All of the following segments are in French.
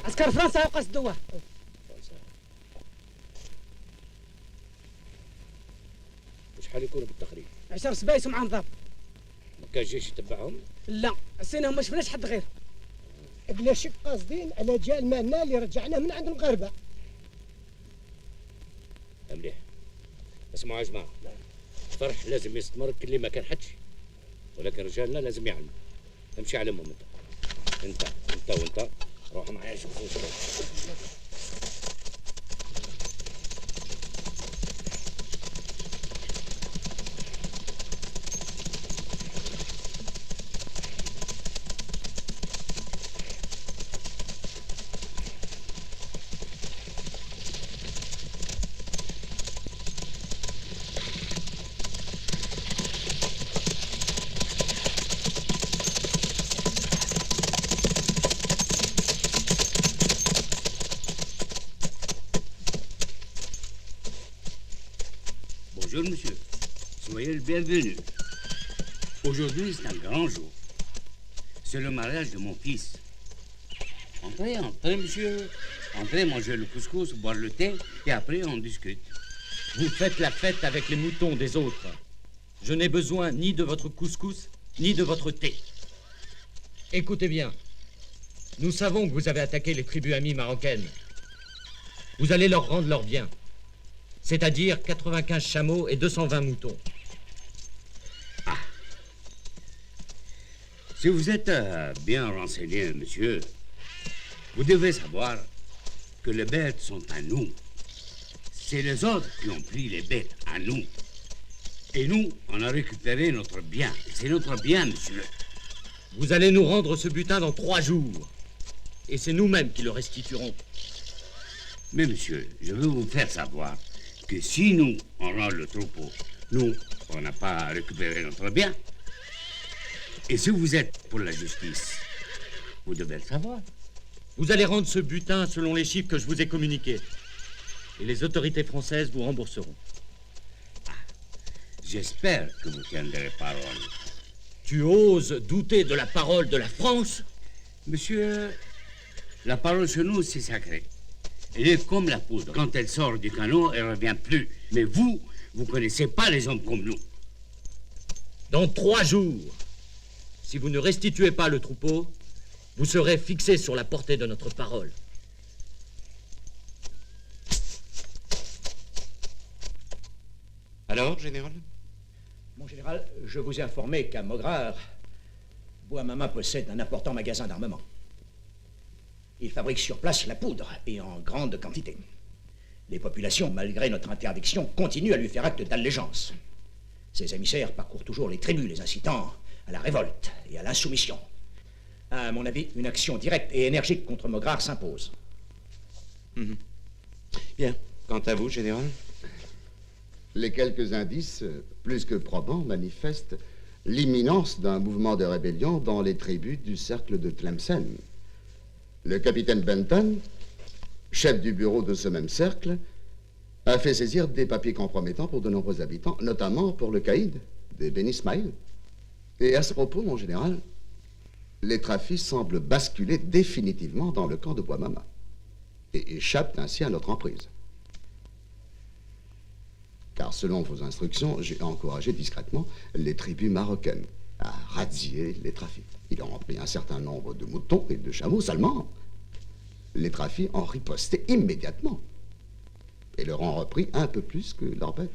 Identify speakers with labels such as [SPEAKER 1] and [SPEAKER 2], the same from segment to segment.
[SPEAKER 1] عسكر فرنسا يقص الدواء.
[SPEAKER 2] وشحال يكونوا بالتقريب؟
[SPEAKER 1] 10 سبايس ومعهم ضابط.
[SPEAKER 2] ما كان جيش يتبعهم؟
[SPEAKER 1] لا، السنة ما شفناش حد غير.
[SPEAKER 3] بلا شك قاصدين على جال مالنا اللي رجعناه من عند المغاربة.
[SPEAKER 2] مليح. اسمعوا يا جماعة، الفرح لازم يستمر كل ما كان حدش، ولكن رجالنا لازم يعلموا. امشي علمهم انت وانت روحوا معايا شوفوا شغل.
[SPEAKER 4] Bonjour monsieur, soyez le bienvenu. Aujourd'hui c'est un grand jour. C'est le mariage de mon fils. Entrez monsieur. Entrez manger le couscous, boire le thé et après on discute.
[SPEAKER 5] Vous faites la fête avec les moutons des autres. Je n'ai besoin ni de votre couscous, ni de votre thé. Écoutez bien. Nous savons que vous avez attaqué les tribus amies marocaines. Vous allez leur rendre leurs biens. C'est-à-dire 95 chameaux et 220 moutons.
[SPEAKER 4] Ah. Si vous êtes bien renseigné, monsieur, vous devez savoir que les bêtes sont à nous. C'est les autres qui ont pris les bêtes à nous. Et nous, on a récupéré notre bien. C'est notre bien, monsieur.
[SPEAKER 5] Vous allez nous rendre ce butin dans 3 jours. Et c'est nous-mêmes qui le restituerons.
[SPEAKER 4] Mais monsieur, je veux vous faire savoir que si nous, on rend le troupeau, nous, on n'a pas récupéré notre bien. Et si vous êtes pour la justice, vous devez le savoir.
[SPEAKER 5] Vous allez rendre ce butin selon les chiffres que je vous ai communiqués. Et les autorités françaises vous rembourseront.
[SPEAKER 4] Ah, j'espère que vous tiendrez parole.
[SPEAKER 5] Tu oses douter de la parole de la France?
[SPEAKER 4] Monsieur, la parole chez nous, c'est sacré. Elle est comme la poudre. Quand elle sort du canon, elle ne revient plus. Mais vous ne connaissez pas les hommes comme nous.
[SPEAKER 5] Dans 3 jours, si vous ne restituez pas le troupeau, vous serez fixé sur la portée de notre parole.
[SPEAKER 6] Alors, général?
[SPEAKER 7] Mon général, je vous ai informé qu'à Mograre, Bouamama possède un important magasin d'armement. Il fabrique sur place la poudre, et en grande quantité. Les populations, malgré notre interdiction, continuent à lui faire acte d'allégeance. Ses émissaires parcourent toujours les tribus, les incitant à la révolte et à l'insoumission. À mon avis, une action directe et énergique contre Mograre s'impose.
[SPEAKER 6] Bien. Quant à vous, général?
[SPEAKER 8] Les quelques indices, plus que probants, manifestent l'imminence d'un mouvement de rébellion dans les tribus du cercle de Tlemcen. Le capitaine Benton, chef du bureau de ce même cercle, a fait saisir des papiers compromettants pour de nombreux habitants, notamment pour le caïd des Ben Ismaïl. Et à ce propos, mon général, les trafics semblent basculer définitivement dans le camp de Bois-Mama et échappent ainsi à notre emprise. Car selon vos instructions, j'ai encouragé discrètement les tribus marocaines à razzier les trafics. Ils ont pris un certain nombre de moutons et de chameaux seulement. Les trafics ont riposté immédiatement et leur ont repris un peu plus que leurs bêtes.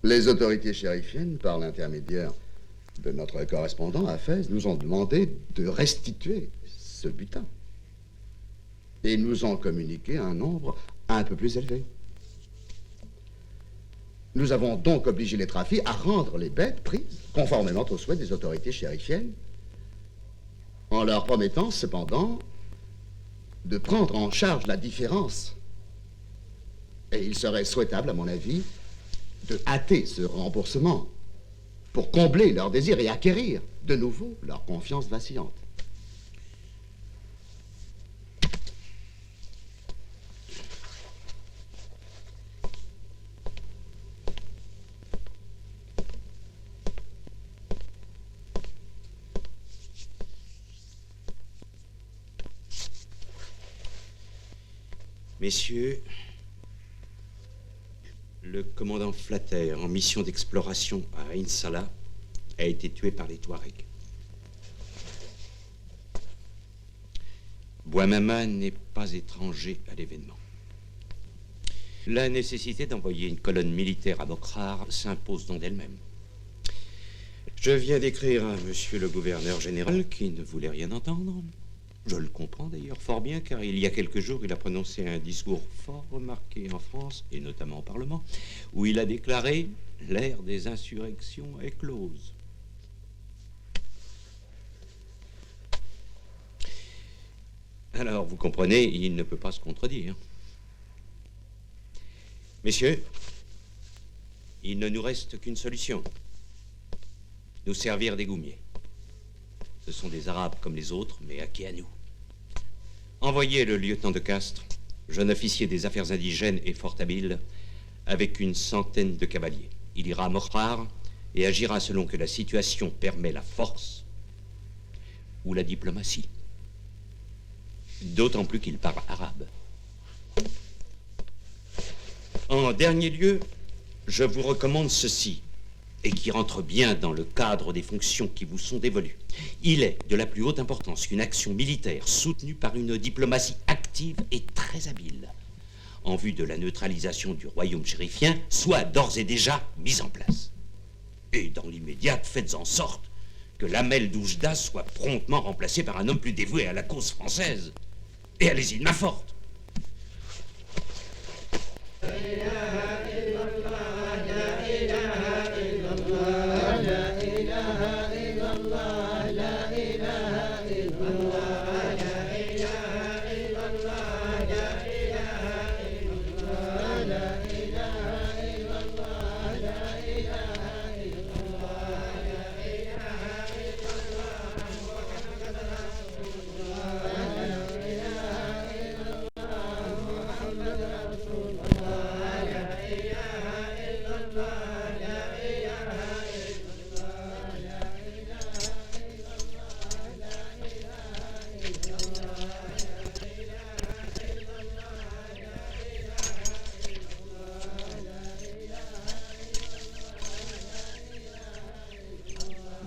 [SPEAKER 8] Les autorités chérifiennes, par l'intermédiaire de notre correspondant à Fès, nous ont demandé de restituer ce butin. Et nous ont communiqué un nombre un peu plus élevé. Nous avons donc obligé les trafics à rendre les bêtes prises, conformément aux souhaits des autorités chérifiennes, en leur promettant cependant de prendre en charge la différence. Et il serait souhaitable, à mon avis, de hâter ce remboursement pour combler leurs désirs et acquérir de nouveau leur confiance vacillante.
[SPEAKER 6] Messieurs, le commandant Flatter, en mission d'exploration à Ain Salah, a été tué par les Touaregs. Bois-Mama n'est pas étranger à l'événement. La nécessité d'envoyer une colonne militaire à Mokrar s'impose donc d'elle-même. Je viens d'écrire à monsieur le gouverneur général qui ne voulait rien entendre. Je le comprends d'ailleurs fort bien, car il y a quelques jours, il a prononcé un discours fort remarqué en France, et notamment au Parlement, où il a déclaré « l'ère des insurrections est close ». Alors, vous comprenez, il ne peut pas se contredire. Messieurs, il ne nous reste qu'une solution. Nous servir des goumiers. Ce sont des Arabes comme les autres, mais acquis à nous. Envoyez le lieutenant de Castres, jeune officier des affaires indigènes et fort habile, avec une centaine de cavaliers. Il ira à Mokrar et agira selon que la situation permet la force ou la diplomatie. D'autant plus qu'il parle arabe. En dernier lieu, je vous recommande ceci, et qui rentre bien dans le cadre des fonctions qui vous sont dévolues. Il est de la plus haute importance qu'une action militaire soutenue par une diplomatie active et très habile, en vue de la neutralisation du royaume chérifien, soit d'ores et déjà mise en place. Et dans l'immédiat, faites en sorte que l'Amel d'Oujda soit promptement remplacé par un homme plus dévoué à la cause française. Et allez-y de main forte.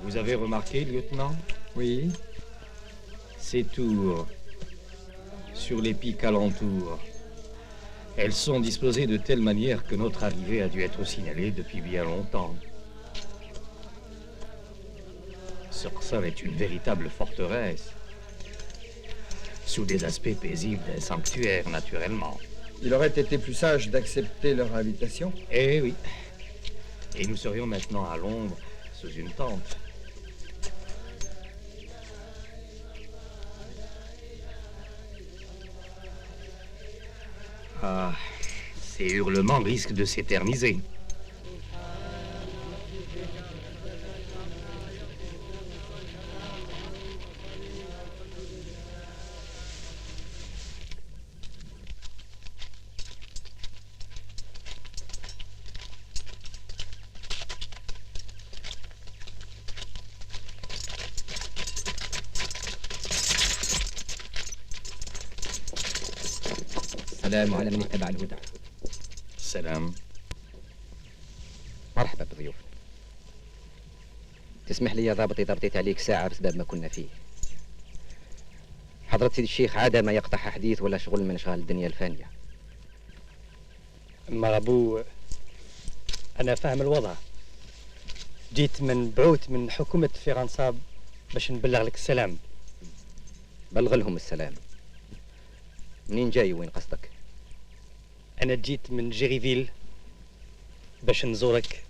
[SPEAKER 9] Vous avez remarqué, lieutenant? Oui. Ces tours, sur les pics alentours, elles sont disposées de telle manière que notre arrivée a dû être signalée depuis bien longtemps. Sorsal est une véritable forteresse, sous des aspects paisibles d'un sanctuaire, naturellement.
[SPEAKER 10] Il aurait été plus sage d'accepter leur invitation?
[SPEAKER 9] Eh oui. Et nous serions maintenant à l'ombre, sous une tente. Ah, ces hurlements risquent de s'éterniser.
[SPEAKER 11] السلام على من اتبع الهدى.
[SPEAKER 9] السلام.
[SPEAKER 11] مرحبا بضيوف. تسمح لي يا ضابط إذا رديت عليك ساعة بسبب ما كنا فيه. حضرة سيدي الشيخ عادة ما يقطع حديث ولا شغل من أشغال الدنيا الفانية.
[SPEAKER 12] مرابو، أنا فاهم الوضع. جيت من بعوث من حكومة فرنسا باش نبلغ لك السلام.
[SPEAKER 11] بلغ لهم السلام. منين جاي وين قصدك؟
[SPEAKER 12] أنا جيت من جيريفيل باش نزورك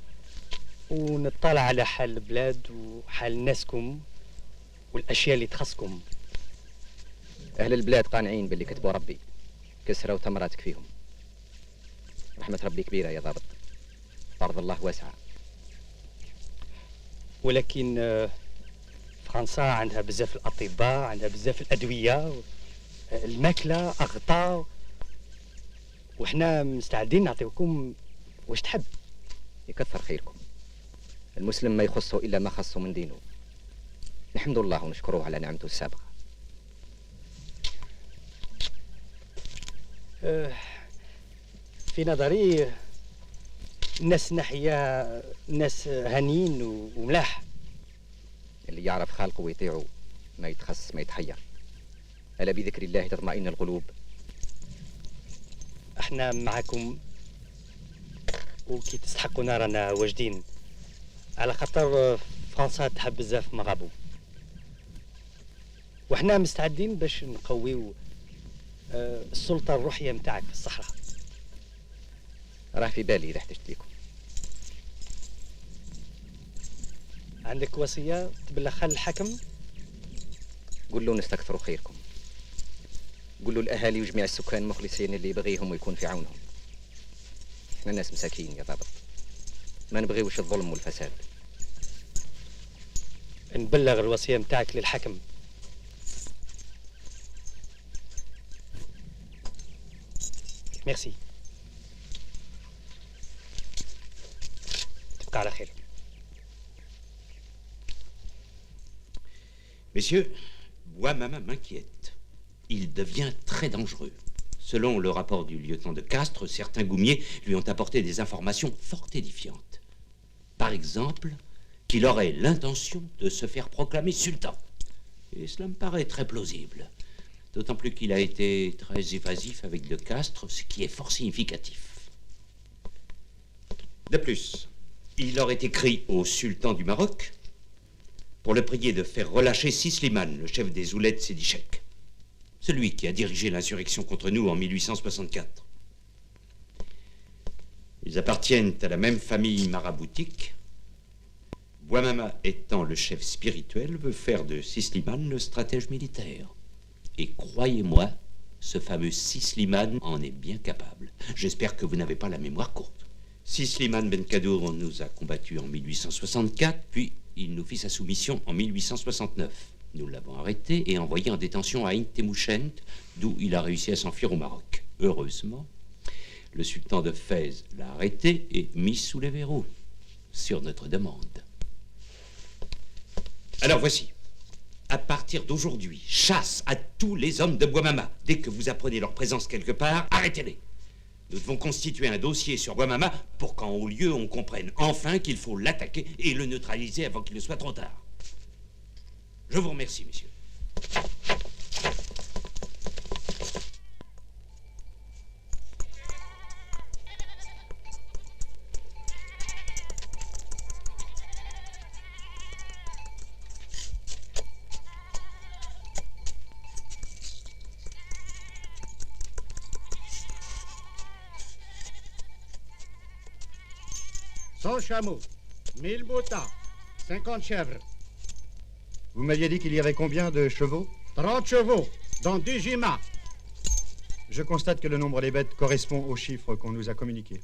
[SPEAKER 12] ونطلع على حال البلاد وحال ناسكم والأشياء اللي تخصكم.
[SPEAKER 11] أهل البلاد قانعين باللي كتبوا ربي، كسرة وتمراتك فيهم. رحمة ربي كبيرة يا ضابط، أرض الله واسعة.
[SPEAKER 12] ولكن فرنسا عندها بزاف الأطباء، عندها بزاف الأدوية، الماكلة، أغطاء، وإحنا مستعدين نعطيوكم واش تحب.
[SPEAKER 11] يكثر خيركم. المسلم ما يخصه إلا ما خصه من دينه. نحمد الله ونشكره على نعمته السابقة.
[SPEAKER 12] في نظري الناس ناحية ناس هانيين وملاح.
[SPEAKER 11] اللي يعرف خالقه ويطيعه ما يتخص ما يتحير. ألا بذكر الله تطمئن القلوب.
[SPEAKER 12] احنا معكم وكي تستحقونا رانا واجدين، على خاطر فرنسا تحب بزاف مغابو، وحنا مستعدين باش نقويو السلطة الروحية متاعك في الصحراء.
[SPEAKER 11] راه في بالي إذا احتجت لكم.
[SPEAKER 12] عندك وصية تبلغها للحاكم؟
[SPEAKER 11] قول له نستكثروا خيركم. قول له الأهالي وجميع السكان مخلصين اللي يبغيهم ويكون في عونهم. احنا ناس مساكين يا ضابط، ما نبغيوش الظلم والفساد.
[SPEAKER 12] نبلغ الوصية متاعك للحاكم. ميرسي. تبقى على خير.
[SPEAKER 6] Messieurs, Bois-Mama m'inquiète. Il devient très dangereux. Selon le rapport du lieutenant de Castres, certains goumiers lui ont apporté des informations fort édifiantes. Par exemple, qu'il aurait l'intention de se faire proclamer sultan. Et cela me paraît très plausible. D'autant plus qu'il a été très évasif avec de Castres, ce qui est fort significatif. De plus, il aurait écrit au sultan du Maroc pour le prier de faire relâcher Sisliman, le chef des Oulettes Sédichek, celui qui a dirigé l'insurrection contre nous en 1864. Ils appartiennent à la même famille maraboutique. Bois-Mama étant le chef spirituel, veut faire de Sisliman le stratège militaire. Et croyez-moi, ce fameux Sisliman en est bien capable. J'espère que vous n'avez pas la mémoire courte. Sisliman Ben Kadour nous a combattus en 1864, puis il nous fit sa soumission en 1869. Nous l'avons arrêté et envoyé en détention à Ain Temouchent, d'où il a réussi à s'enfuir au Maroc. Heureusement, le sultan de Fès l'a arrêté et mis sous les verrous, sur notre demande. Alors voici, à partir d'aujourd'hui, chasse à tous les hommes de Bois-Mama. Dès que vous apprenez leur présence quelque part, arrêtez-les. Nous devons constituer un dossier sur Bois-Mama pour qu'en haut lieu, on comprenne enfin qu'il faut l'attaquer et le neutraliser avant qu'il ne soit trop tard. Je vous remercie, messieurs.
[SPEAKER 13] Cent chameaux, 1000 moutons, 50 chèvres.
[SPEAKER 10] Vous m'aviez dit qu'il y avait combien de chevaux?
[SPEAKER 13] 30 chevaux, dont 10 gimas.
[SPEAKER 10] Je constate que le nombre des bêtes correspond aux chiffres qu'on nous a communiqués.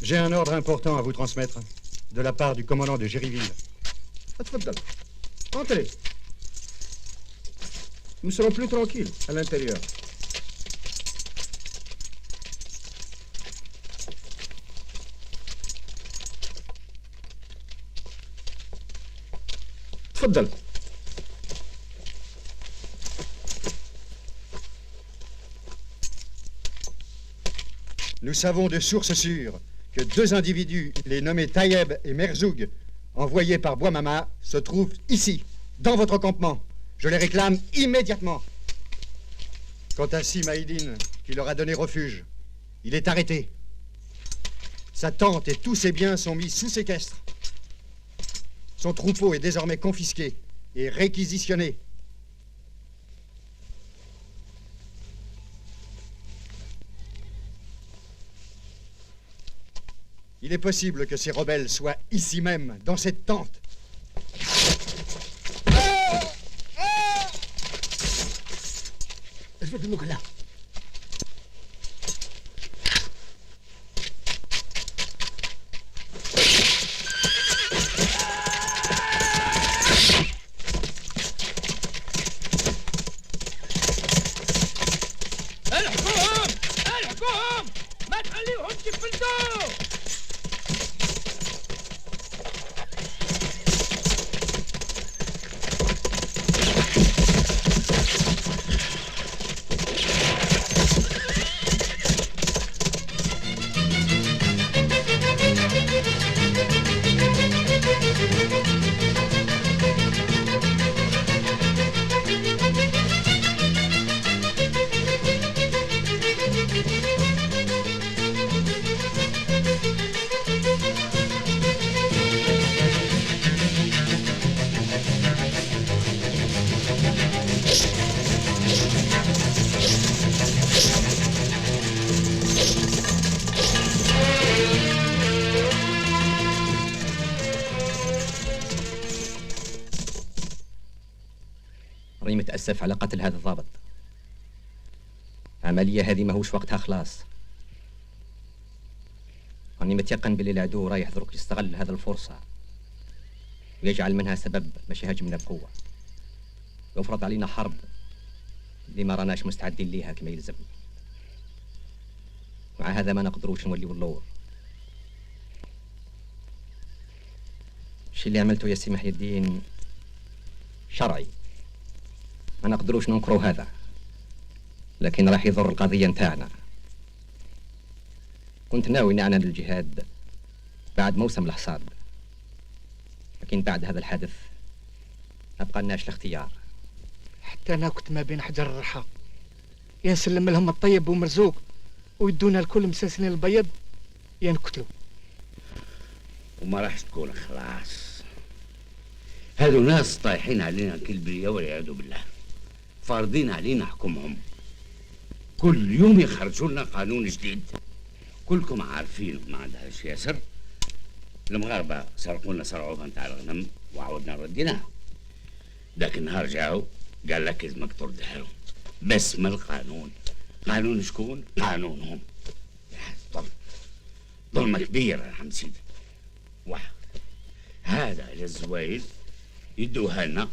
[SPEAKER 10] J'ai un ordre important à vous transmettre de la part du commandant de Géryville.
[SPEAKER 13] Entrez. Nous serons plus tranquilles à l'intérieur.
[SPEAKER 9] تفضل.
[SPEAKER 10] Nous savons de sources sûres que 2 individus, les nommés Taïeb et Merzoug, envoyés par Bouamama, se trouvent ici, dans votre campement. Je les réclame immédiatement. Quant à Si Maïdine, qui leur a donné refuge, il est arrêté. Sa tente et tous ses biens sont mis sous séquestre. Son troupeau est désormais confisqué et réquisitionné. Il est possible que ces rebelles soient ici même, dans cette tente.
[SPEAKER 14] الحكوم ما تخليوهمش يفلتوا.
[SPEAKER 11] راني متأسف على قتل هذا الضابط. العملية هذه ماهوش وقتها خلاص. راني متيقن باللي العدو رايح يحضرك يستغل هذه الفرصة ويجعل منها سبب باش يهاجمنا بقوة ويفرض علينا حرب اللي ما راناش مستعدين ليها كما يلزم. مع هذا ما نقدروش نوليو اللور. الشيء اللي عملته يا سي محي الدين شرعي، ما نقدروش ننكروا هذا، لكن راح يضر القضية نتاعنا. كنت ناوي نعنى للجهاد بعد موسم الحصاد، لكن بعد هذا الحادث ما بقالناش الاختيار.
[SPEAKER 15] حتى انا كنت ما بين حجر الرحى، يا نسلم لهم الطيب ومرزوق ويدونا الكل مسلسلين البيض يا نقتلوا.
[SPEAKER 4] وما راحش تكون خلاص. هذو ناس طايحين علينا كالبلية والعياذ بالله، فارضين علينا حكمهم. كل يوم يخرجوا لنا قانون جديد. كلكم عارفين ما عندهاش ياسر. المغاربة سرقوا لنا سرعوها نتاع الغنم وعاودنا رديناها. ذاك النهار جاو قال لك لازمك تردها لهم باسم القانون. قانون شكون؟ قانونهم. ظلمة كبيرة يا حمد سيدي. واحد هذا الزوايد يدوها لنا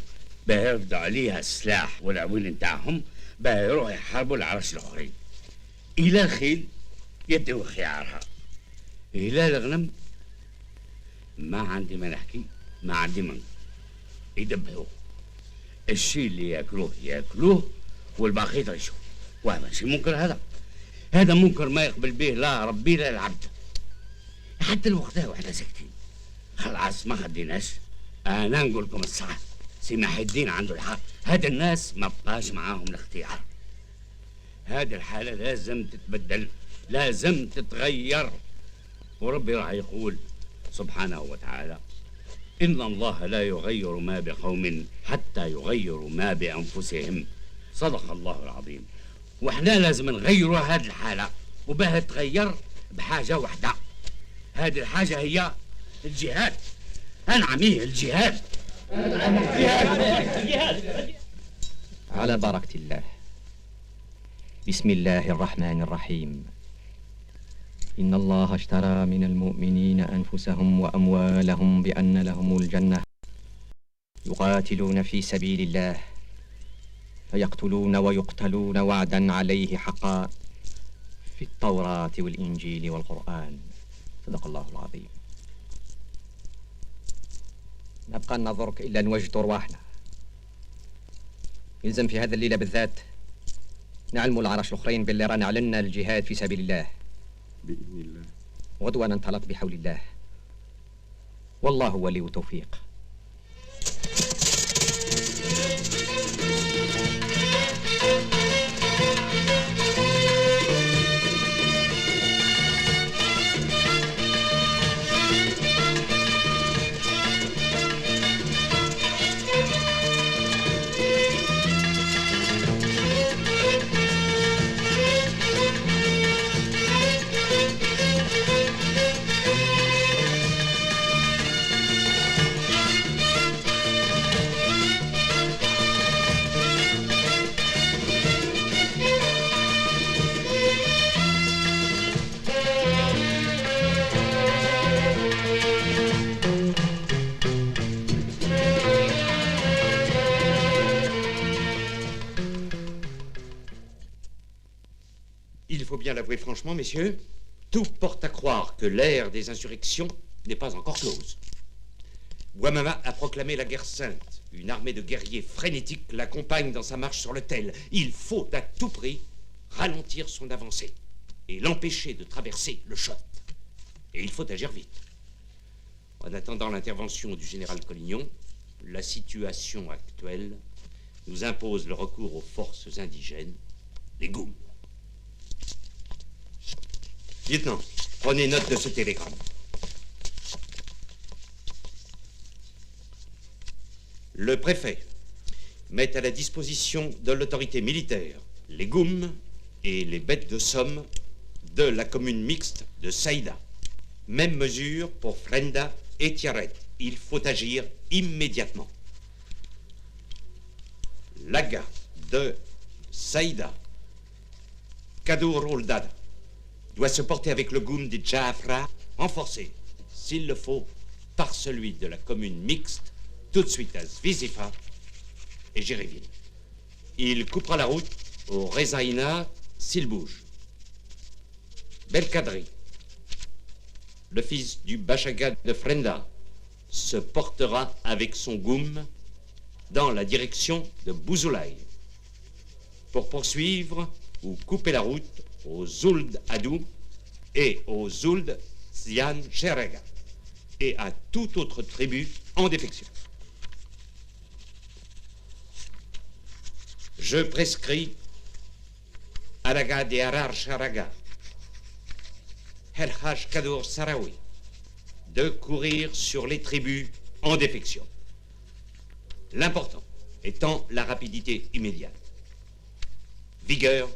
[SPEAKER 4] باه يرفدوا عليها السلاح والعويل نتاعهم باه يروحوا يحاربوا العرش الاخرين. الى الخيل يديو خيارها، الى الغنم ما عندي ما نحكي، ما عندي من يدبهوه. الشيء اللي ياكلوه ياكلوه والباقي يطيشوه. وهذا شيء منكر. هذا منكر ما يقبل به لا ربي لا العبد. حتى الوقت وحنا ساكتين خلاص ما خديناش. انا نقول لكم الصراحه سي محي الدين عنده الحق. هاد الناس ما بقاش معاهم الاختيار. هذه الحاله لازم تتبدل، لازم تتغير. وربي راح يقول سبحانه وتعالى إن الله لا يغير ما بقوم حتى يغيروا ما بأنفسهم. صدق الله العظيم. وإحنا لازم نغيروا هذه الحالة، وبها تغير بحاجة واحدة. هذه الحاجة هي الجهاد. أنعميه الجهاد.
[SPEAKER 11] على بركة الله. بسم الله الرحمن الرحيم. إن الله اشترى من المؤمنين أنفسهم وأموالهم بأن لهم الجنة يقاتلون في سبيل الله فيقتلون ويقتلون وعدا عليه حقا في التوراة والإنجيل والقرآن. صدق الله العظيم. نبقى لنا ضرك إلا نوجدوا رواحنا. يلزم في هذا الليلة بالذات نعلموا العرش الآخرين باللي رانا علنا الجهاد في سبيل الله.
[SPEAKER 16] بإذن الله.
[SPEAKER 11] غدوة ننطلق بحول الله، والله ولي توفيق.
[SPEAKER 6] Il faut bien l'avouer franchement, messieurs, tout porte à croire que l'ère des insurrections n'est pas encore close. Bois-Mama a proclamé la guerre sainte. Une armée de guerriers frénétiques l'accompagne dans sa marche sur le Tel. Il faut à tout prix ralentir son avancée et l'empêcher de traverser le Chott. Et il faut agir vite. En attendant l'intervention du général Collignon, la situation actuelle nous impose le recours aux forces indigènes, les Goums. Lieutenant, prenez note de ce télégramme. Le préfet met à la disposition de l'autorité militaire les Goums et les bêtes de somme de la commune mixte de Saïda. Même mesure pour Frenda et Tiaret. Il faut agir immédiatement. L'Aga de Saïda, Kadour Oldad, doit se porter avec le Goum de Jaafra, renforcé, s'il le faut, par celui de la commune mixte, tout de suite à Zvizifa et Jéréville. Il coupera la route au Rezaïna s'il bouge. Belkadri, le fils du Bachaga de Frenda, se portera avec son Goum dans la direction de Bouzoulaï pour poursuivre ou couper la route aux Ould Adou et aux Ould Zian Sherega et à toute autre tribu en défection. Je prescris à l'Aga de Harar Sharaga, Herhaj Kadour Sarawi, de courir sur les tribus en défection. L'important étant la rapidité immédiate, vigueur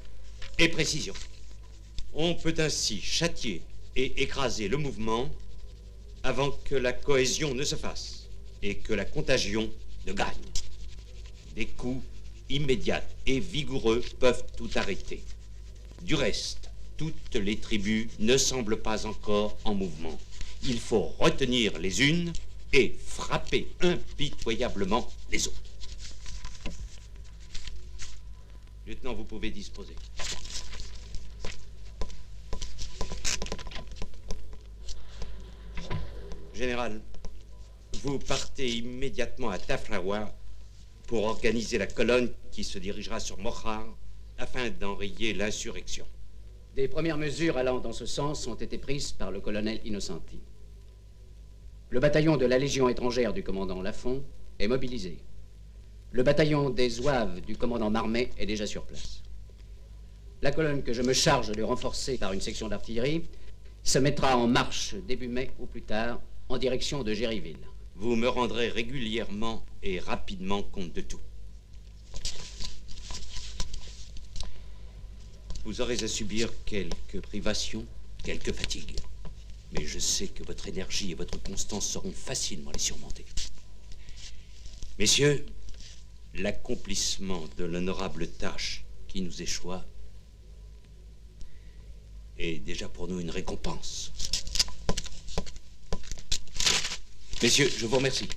[SPEAKER 6] et précision. On peut ainsi châtier et écraser le mouvement avant que la cohésion ne se fasse et que la contagion ne gagne. Des coups immédiats et vigoureux peuvent tout arrêter. Du reste, toutes les tribus ne semblent pas encore en mouvement. Il faut retenir les unes et frapper impitoyablement les autres. Lieutenant, vous pouvez disposer. Général, vous partez immédiatement à Tafraoua pour organiser la colonne qui se dirigera sur Mokhar afin d'enrayer l'insurrection.
[SPEAKER 17] Des premières mesures allant dans ce sens ont été prises par le colonel Innocenti. Le bataillon de la Légion étrangère du commandant Lafont est mobilisé. Le bataillon des Zouaves du commandant Marmet est déjà sur place. La colonne que je me charge de renforcer par une section d'artillerie se mettra en marche début mai ou plus tard en direction de Jéréville.
[SPEAKER 6] Vous me rendrez régulièrement et rapidement compte de tout. Vous aurez à subir quelques privations, quelques fatigues. Mais je sais que votre énergie et votre constance sauront facilement les surmonter. Messieurs, l'accomplissement de l'honorable tâche qui nous échoit est déjà pour nous une récompense. Messieurs, je vous remercie.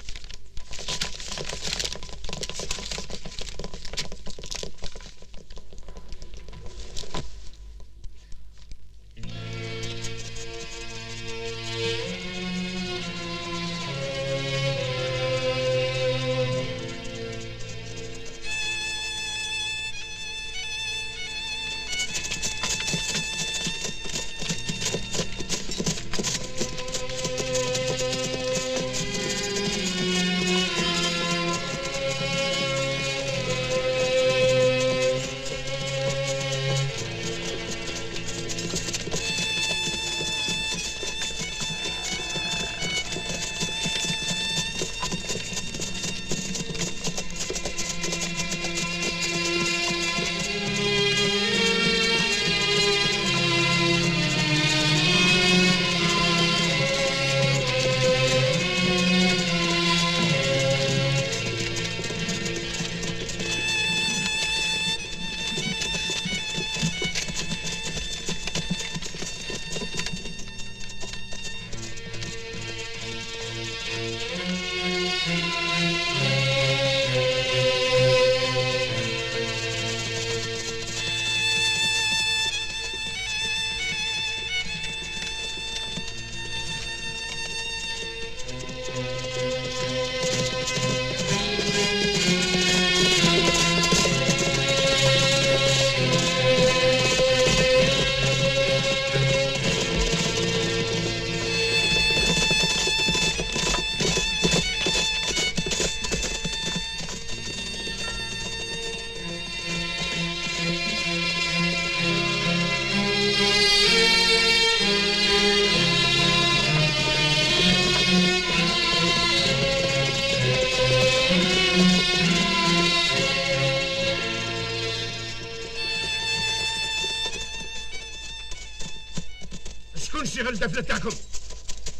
[SPEAKER 14] غير الدفله تاعكم.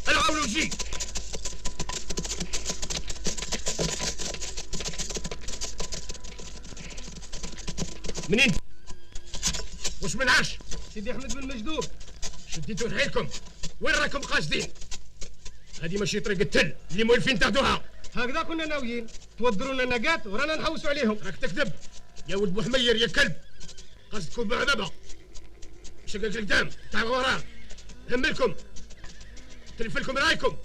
[SPEAKER 14] العاونوا وجي. منين؟ واش من عاش؟
[SPEAKER 3] سيدي احمد بن مجدوب.
[SPEAKER 14] شديتوا رحيلكم. وين راكم قاصدين؟ هذه ماشي طريق التل اللي مولفين تاخذوها.
[SPEAKER 3] هكذا كنا ناويين، تودرونا نقات ورانا نحوسوا عليهم.
[SPEAKER 14] راك تكذب يا ولد بوحمير يا كلب. قصدكم بعذبه. شقق القدام تاع الغرام. هملكم. تلف لكم رايكم.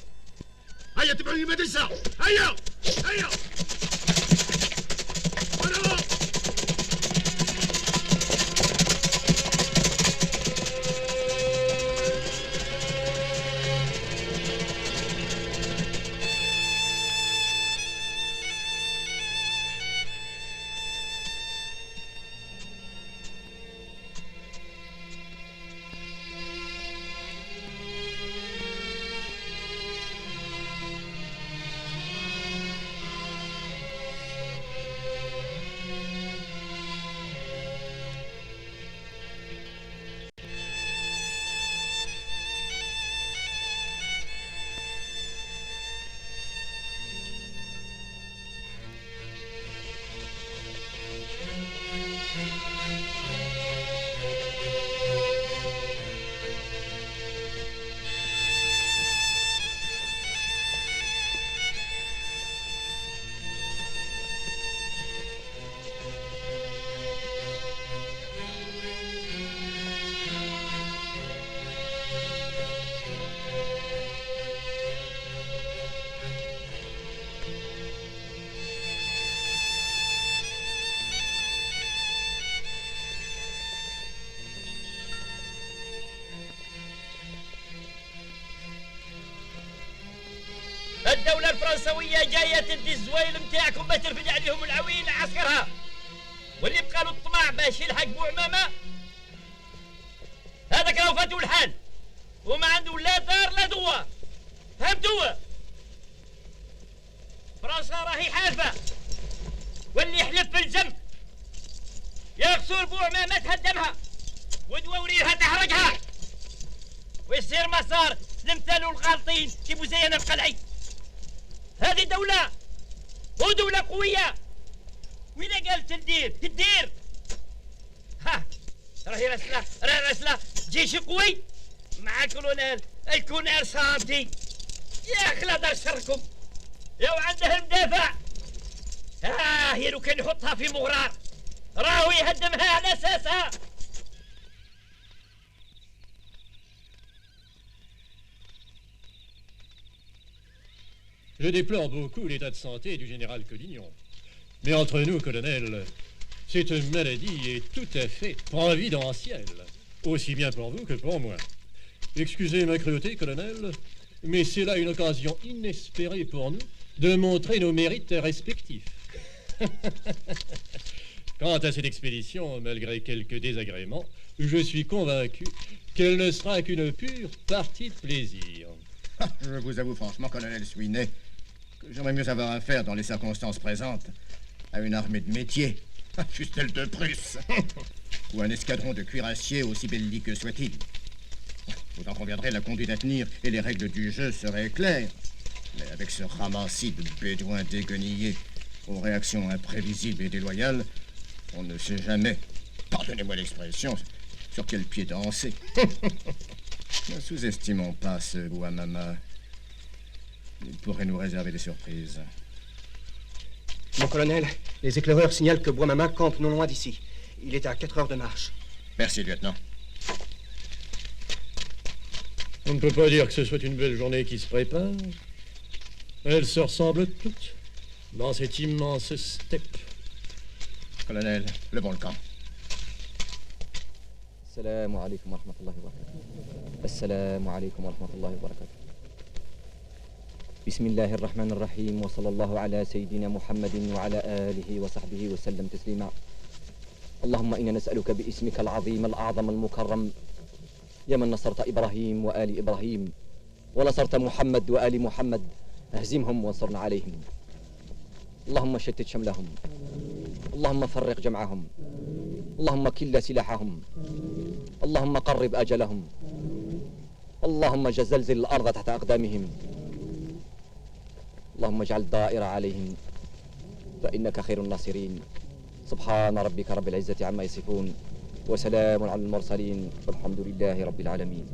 [SPEAKER 14] هيا تبعوني المدرسه. هيا هيا.
[SPEAKER 16] الدولة الفرنسوية جاية تدي الزوايل متاعكم باش ترفد عليهم العوين عسكرها، واللي بقى له الطمع باش يلحق بوعمامة هذاك راهو فاتو الحال وما عنده لا دار لا دوا. فهمتوا؟ فرنسا راهي حالفة، واللي يحلف في الجنب يغسل بوعمامة تهدمها ودواوريها تحرقها ويصير مسار الامثال الغالطين كي بوزينة القلعي. هذه دولة ودولة قوية، وإذا قالت تدير. ها راهي راسلة جيش قوي مع الكولونيل سانتي. يا أخي لا دار شركم لو عنده المدافع. هي لو كان يحطها في مغرار راهو يهدمها على أساسها.
[SPEAKER 18] Je déplore beaucoup l'état de santé du général Collignon. Mais entre nous, colonel, cette maladie est tout à fait providentielle, aussi bien pour vous que pour moi. Excusez ma cruauté, colonel, mais c'est là une occasion inespérée pour nous de montrer nos mérites respectifs. Quant à cette expédition, malgré quelques désagréments, je suis convaincu qu'elle ne sera qu'une pure partie de plaisir.
[SPEAKER 10] Je vous avoue franchement, colonel Sweeney, que j'aimerais mieux avoir affaire dans les circonstances présentes à une armée de métier, fût-elle de Prusse, ou un escadron de cuirassiers aussi belliqueux soit-il. Vous en conviendrez, la conduite à tenir et les règles du jeu seraient claires. Mais avec ce ramassis de bédouins déguenillés aux réactions imprévisibles et déloyales, on ne sait jamais, pardonnez-moi l'expression, sur quel pied danser. Ne sous-estimons pas ce Guamama. Il pourrait nous réserver des surprises.
[SPEAKER 7] Mon colonel, les éclaireurs signalent que Guamama campe non loin d'ici. Il est à 4 heures de marche.
[SPEAKER 10] Merci, lieutenant.
[SPEAKER 18] On ne peut pas dire que ce soit une belle journée qui se prépare. Elles se ressemblent toutes dans cette immense steppe.
[SPEAKER 10] Colonel, le bon camp.
[SPEAKER 11] السلام عليكم ورحمة الله وبركاته. السلام عليكم ورحمة الله وبركاته. بسم الله الرحمن الرحيم، وصلى الله على سيدنا محمد وعلى آله وصحبه وسلم تسليما. اللهم إنا نسألك باسمك العظيم الأعظم المكرم يا من نصرت إبراهيم وآل إبراهيم ونصرت محمد وآل محمد، اهزمهم وانصرنا عليهم. اللهم شتت شملهم، اللهم فرق جمعهم، اللهم كل سلاحهم، اللهم قرب أجلهم، اللهم اجعل زلزل الأرض تحت أقدامهم. اللهم اجعل الدائرة عليهم فإنك خير الناصرين. سبحان ربك رب العزة عما يصفون وسلام على المرسلين والحمد لله رب العالمين.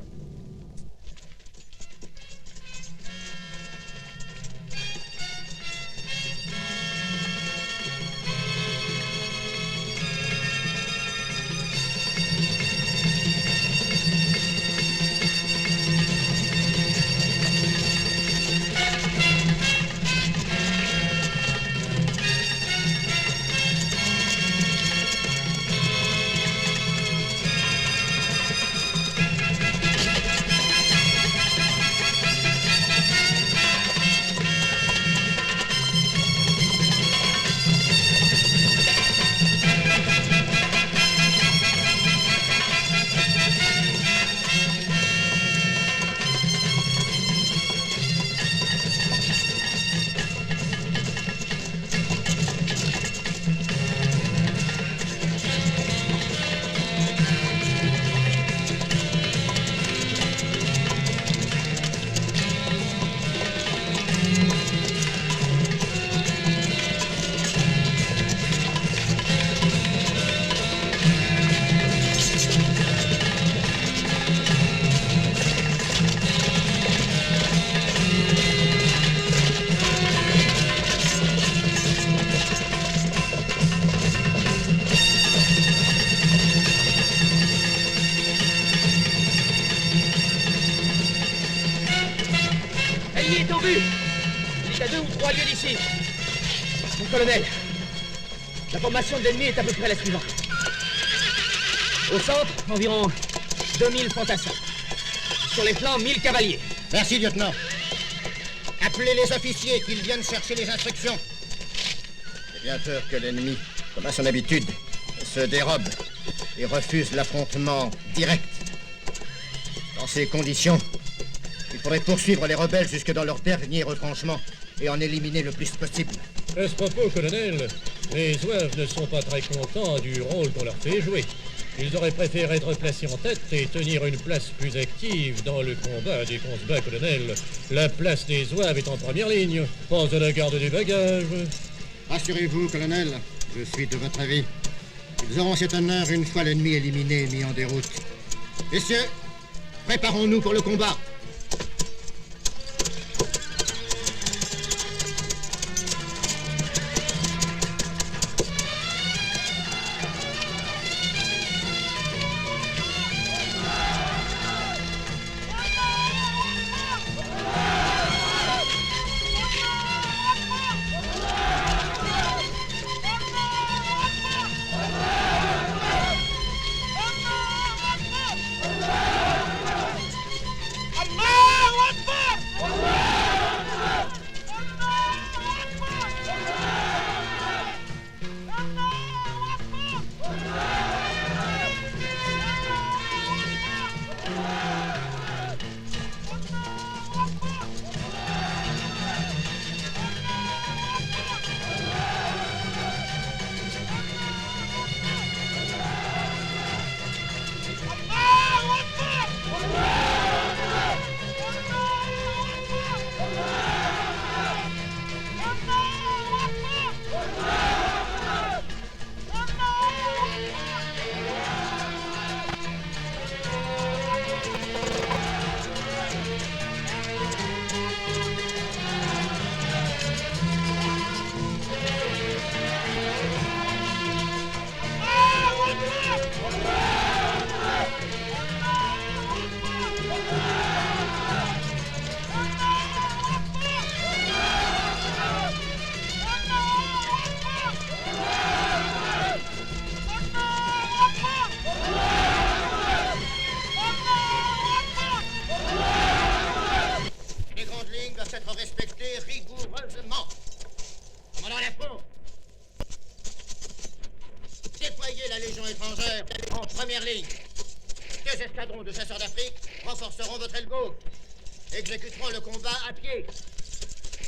[SPEAKER 7] Colonel, la formation de l'ennemi est à peu près la suivante. Au centre, environ 2000 fantassins. Sur les flancs, 1000 cavaliers.
[SPEAKER 10] Merci, lieutenant. Appelez les officiers qu'ils viennent chercher les instructions. J'ai bien peur que l'ennemi, comme à son habitude, se dérobe et refuse l'affrontement direct. Dans ces conditions, il faudrait poursuivre les rebelles jusque dans leur dernier retranchement et en éliminer le plus possible.
[SPEAKER 18] À ce propos, colonel, les Zouaves ne sont pas très contents du rôle qu'on leur fait jouer. Ils auraient préféré être placés en tête et tenir une place plus active dans le combat dès qu'on se bat, colonel. La place des Zouaves est en première ligne, pense de la garde des bagages.
[SPEAKER 10] Rassurez-vous, colonel, je suis de votre avis. Ils auront cet honneur une fois l'ennemi éliminé et mis en déroute. Messieurs, préparons-nous pour le combat.
[SPEAKER 19] Deux escadrons de chasseurs d'Afrique renforceront votre aile-gauche, exécuteront le combat à pied.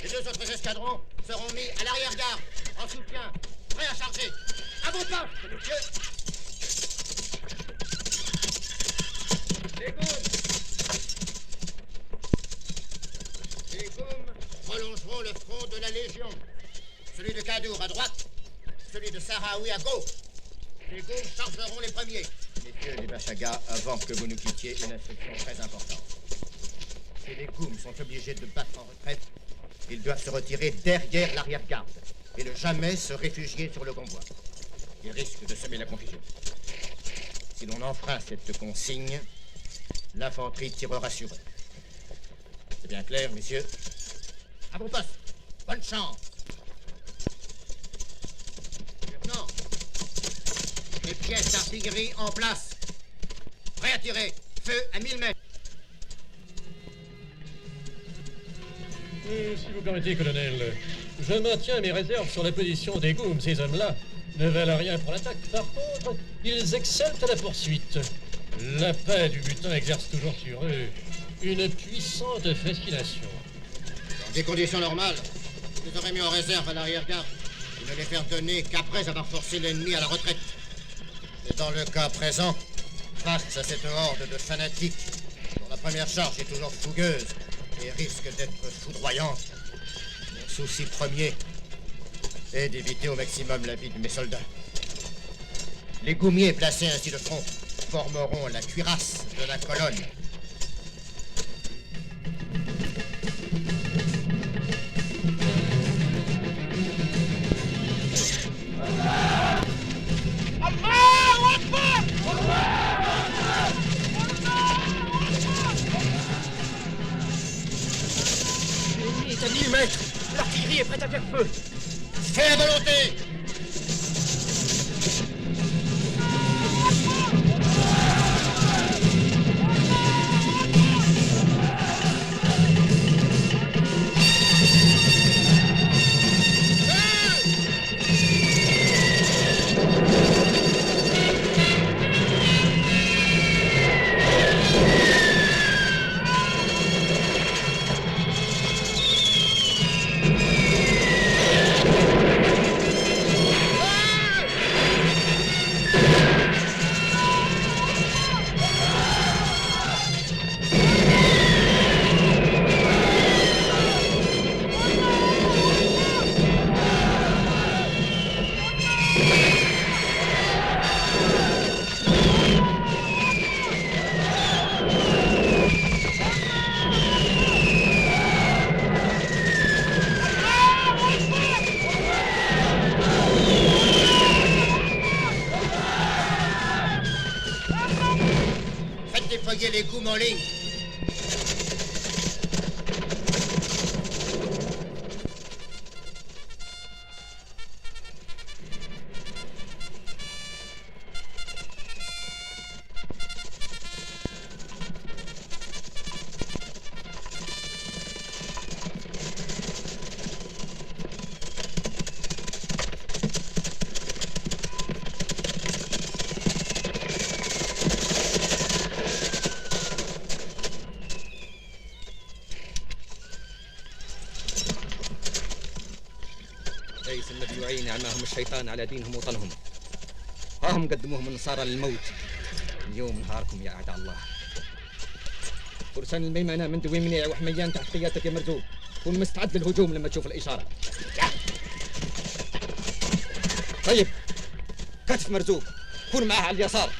[SPEAKER 19] Les deux autres escadrons seront mis à l'arrière-garde, en soutien, prêts à charger. À vos postes, messieurs. Les gaules, celui de Kadour à droite, celui de Sahraoui à gauche. Les Goums chargeront les premiers.
[SPEAKER 7] Messieurs les Bachagas, avant que vous nous quittiez, une instruction très importante. Si les Goums sont obligés de battre en retraite, ils doivent se retirer derrière l'arrière-garde et ne jamais se réfugier sur le convoi. Ils risquent de semer la confusion. Si l'on enfreint cette consigne, l'infanterie tirera sur eux. C'est bien clair, messieurs?
[SPEAKER 19] À vos postes. Bonne chance. Lieutenant, les pièces d'artillerie en place. Prêt à tirer. Feu à 1000 mètres.
[SPEAKER 18] Si vous permettez, colonel, je maintiens mes réserves sur la position des Goums. Ces hommes-là ne valent rien pour l'attaque. Par contre, ils excellent à la poursuite. L'appât du butin exerce toujours sur eux une puissante fascination.
[SPEAKER 19] Dans des conditions normales, je les aurais mis en réserve à l'arrière-garde et ne les faire donner qu'après avoir forcé l'ennemi à la retraite.
[SPEAKER 7] Mais dans le cas présent, face à cette horde de fanatiques, dont la première charge est toujours fougueuse et risque d'être foudroyante, mon souci premier est d'éviter au maximum la vie de mes soldats. Les goumiers placés ainsi de front formeront la cuirasse de la colonne.
[SPEAKER 19] L'ennemi est à 1000 mètres. L'artillerie est prête à faire feu. Feu à volonté. Déployer les Goums en ligne.
[SPEAKER 11] ليس المبيوعين عماهم الشيطان على دينهم وطنهم. ها هم قدموهم النصارى للموت. اليوم نهاركم يا أعداء الله. فرسان الميمنة من دوي منيع وحميان تحت قيادتك يا مرزوق. كن مستعد للهجوم لما تشوف الإشارة. طيب كتف مرزوق كون معاه على اليسار.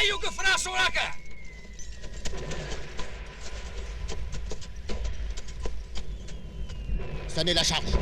[SPEAKER 16] يوقف راسه راكع.
[SPEAKER 19] Sonnez la charge.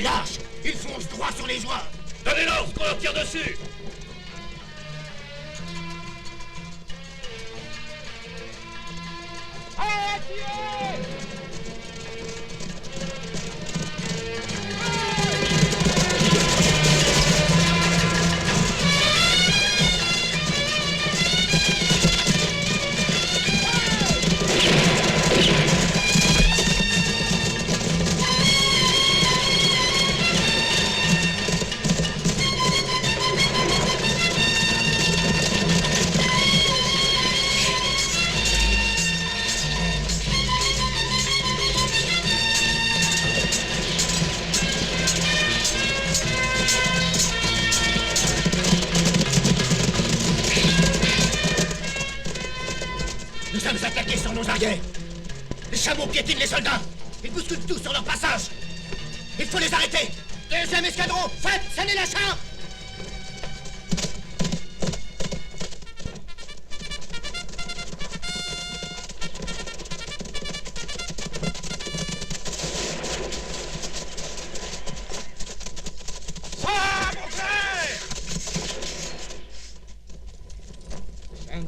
[SPEAKER 19] des lâches. Ils foncent droit sur les joies.
[SPEAKER 14] Donnez l'ordre qu'on leur tire dessus.
[SPEAKER 19] Nous sommes attaqués sur nos arrières. Les chameaux piétinent les soldats. Ils bousculent tout sur leur passage. Il faut les arrêter. Deuxième escadron, faites sonner la char.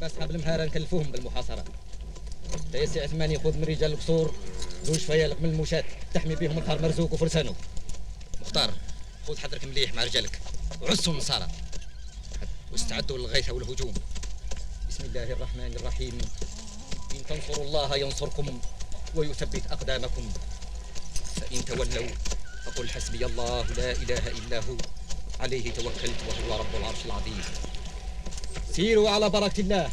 [SPEAKER 11] أصحاب المهارة نكلفوهم بالمحاصرة. تيسي عثماني خذ من رجال القصور زوج فيالق من المشاة تحمي بهم الظهر مرزوق وفرسانه. مختار خذ حذرك مليح مع رجالك وعسوا النصارى واستعدوا للغيث والهجوم. بسم الله الرحمن الرحيم. إن تنصروا الله ينصركم ويثبت أقدامكم فإن تولوا فقل حسبي الله لا إله إلا هو عليه توكلت وهو رب العرش العظيم. سيروا على بركة الله.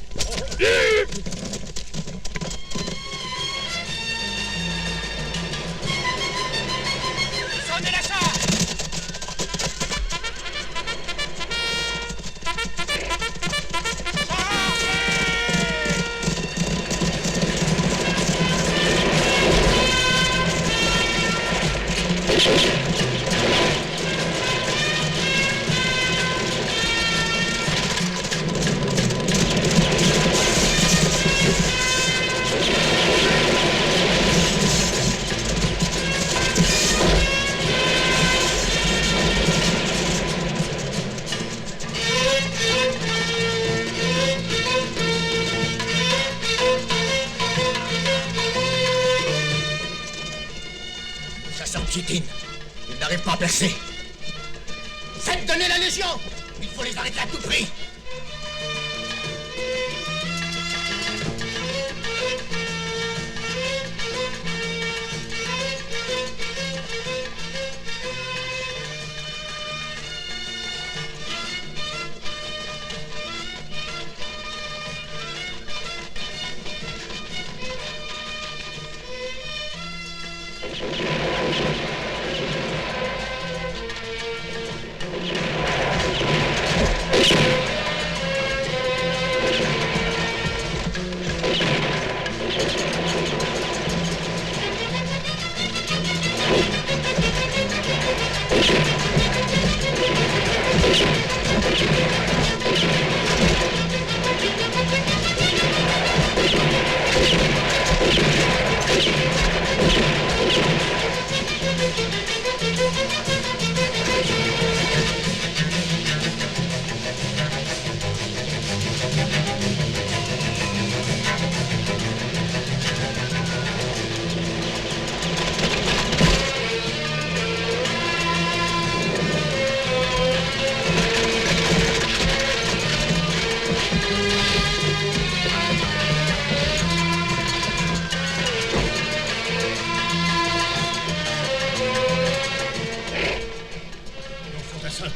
[SPEAKER 19] Ils n'arrivent pas à percer. Faites donner la Légion. Il faut les arrêter à tout prix.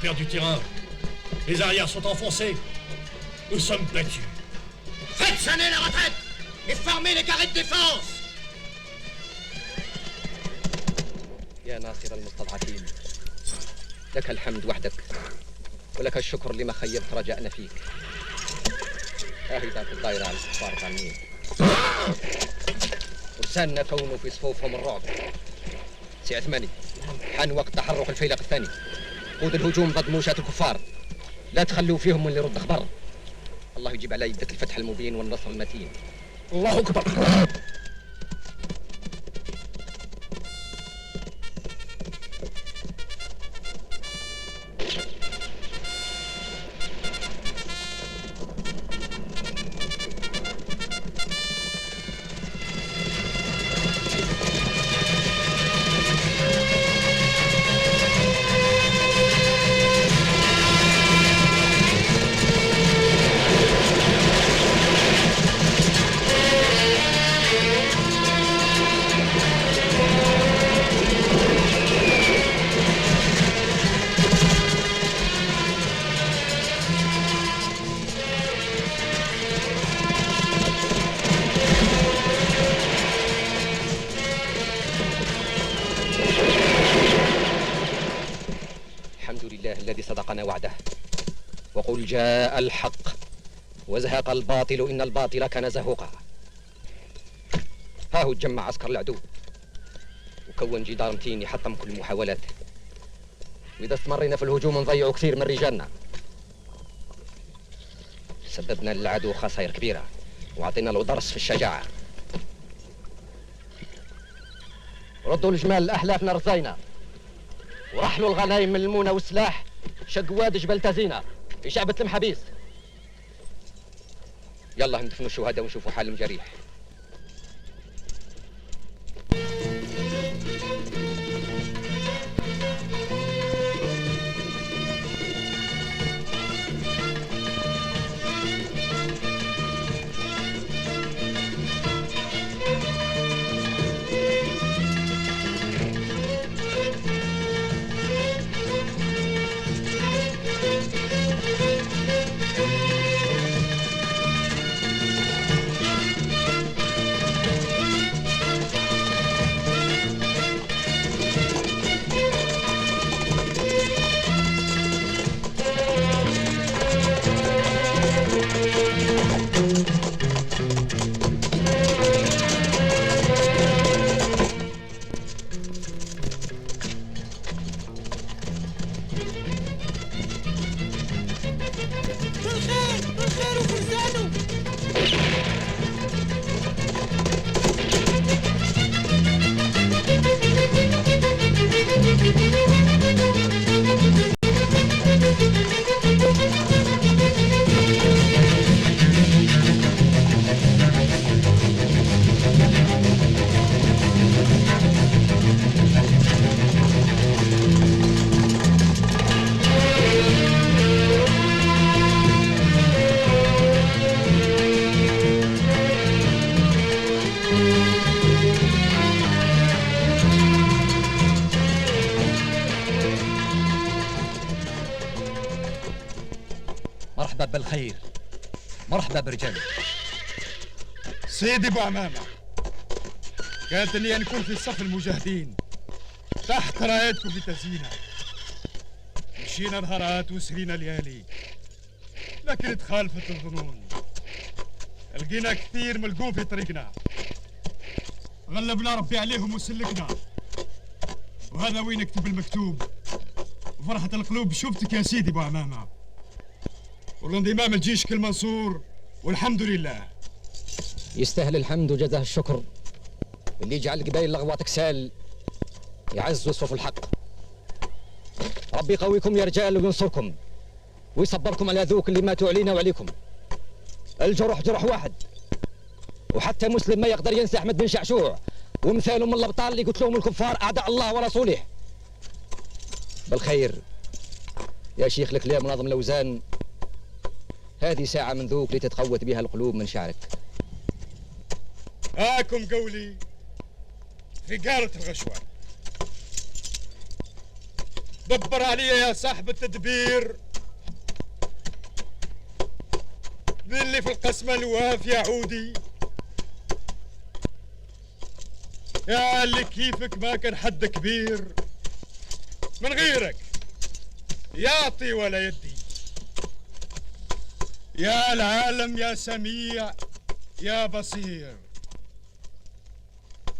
[SPEAKER 14] Perd du terrain. Les arrières sont enfoncés. Nous sommes battus.
[SPEAKER 19] Faites sonner la retraite et formez les carrés de défense.
[SPEAKER 11] يا ناصر المستضعفين لك الحمد وحدك ولك الشكر لما خيبت رجائنا فيك. ذاك الدائرة على الكفار الظالمين. فرساننا كونوا في صفوفهم الرعب. سي عثماني حان وقت تحرك الفيلق الثاني. قود الهجوم ضد موشاة الكفار. لا تخلوا فيهم اللي يرد خبر. الله يجيب على يدك الفتح المبين والنصر المتين. الله أكبر. صدقنا وعده. وقل جاء الحق وزهق الباطل إن الباطل كان زهوقا. ها هو تجمع عسكر العدو وكون جدار متين يحطم كل محاولاته، وإذا استمرينا في الهجوم نضيعوا كثير من رجالنا. سببنا للعدو خسائر كبيرة وعطينا له درس في الشجاعة. ردوا الجمال لأحلافنا رزينا، ورحلوا الغنايم من المونة والسلاح، شقوا واد جبل تازينا في شعبة المحابيس. يلا ندفنوا الشهداء ونشوفوا حال الجريح.
[SPEAKER 20] مرحبا بالخير، مرحبا برجال.
[SPEAKER 13] سيدي ابو عمامه، كانت اني نكون في صف المجاهدين تحت رايتكم في تزيينه. مشينا نهارات وسرينا ليالي، لكن تخالفت الظنون. لقينا كثير ملقوم في طريقنا، غلبنا ربي عليهم وسلكنا. وهذا وين اكتب المكتوب. وفرحة القلوب شفتك يا سيدي ابو عمامه، والانضمام الجيش المنصور، والحمد لله.
[SPEAKER 11] يستاهل الحمد وجزاه الشكر اللي يجعل قبائل لغواتك سال يعزوا صفوف الحق. ربي يقويكم يا رجال وينصركم ويصبركم على ذوك اللي ماتوا علينا وعليكم. الجرح جرح واحد، وحتى مسلم ما يقدر ينسى احمد بن شعشوع ومثاله من الابطال اللي قتلوهم الكفار اعداء الله ورسوله. بالخير يا شيخ الكلام منظم الاوزان، هذه ساعة من ذوك لتتقوت بها القلوب من شعرك.
[SPEAKER 13] هاكم قولي في قارة الغشوة. دبر علي يا صاحب التدبير باللي في القسمة الواف يا عودي، يا اللي كيفك ما كان حد كبير من غيرك يعطي ولا يدي. يا العالم يا سميع يا بصير،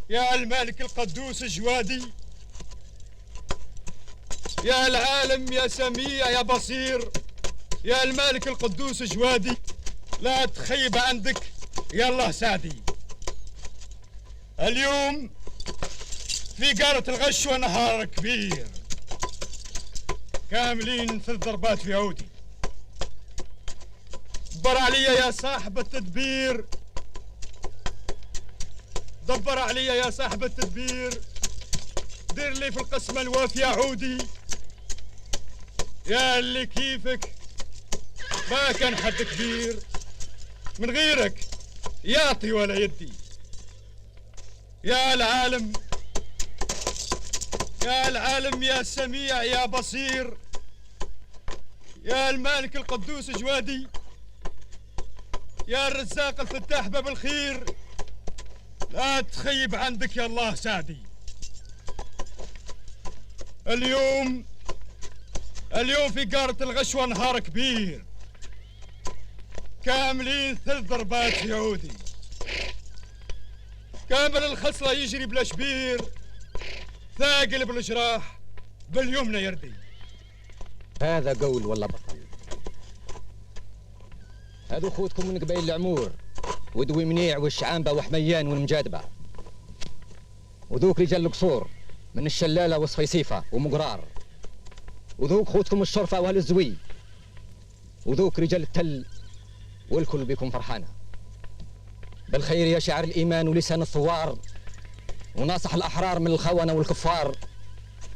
[SPEAKER 13] يا الملك القدوس الجوادي. يا العالم يا سميع يا بصير، يا الملك القدوس الجوادي، لا تخيب عندك يا الله سعدي. اليوم في قارة الغشوة نهار كبير، كاملين في الضربات في عودي. دبر علي يا صاحب التدبير، دبر علي يا صاحب التدبير، دير لي في القسمة الوافية عودي. يا اللي كيفك ما كان حد كبير من غيرك يعطي ولا يدي. يا العالم يا العالم يا سميع يا بصير، يا المالك القدوس جوادي، يا الرزاق الفتاح باب الخير، لا تخيب عندك يا الله سعدي. اليوم اليوم في قارة الغشوة نهار كبير، كاملين 3 ضربات يهودي، كامل الخصلة يجري بلا شبير، ثاقل بالجراح باليمنى يردي.
[SPEAKER 11] هذا قول ولا بطل؟ هذو خوتكم من قبيل العمور ودوي منيع والشعانبة وحميان والمجادبة، وذوك رجال القصور من الشلالة وصفيصيفة ومقرار، وذوك خوتكم الشرفة واهل الزوي، وذوك رجال التل، والكل بكم فرحانة. بالخير يا شعر الإيمان ولسان الثوار وناصح الأحرار من الخونة والكفار،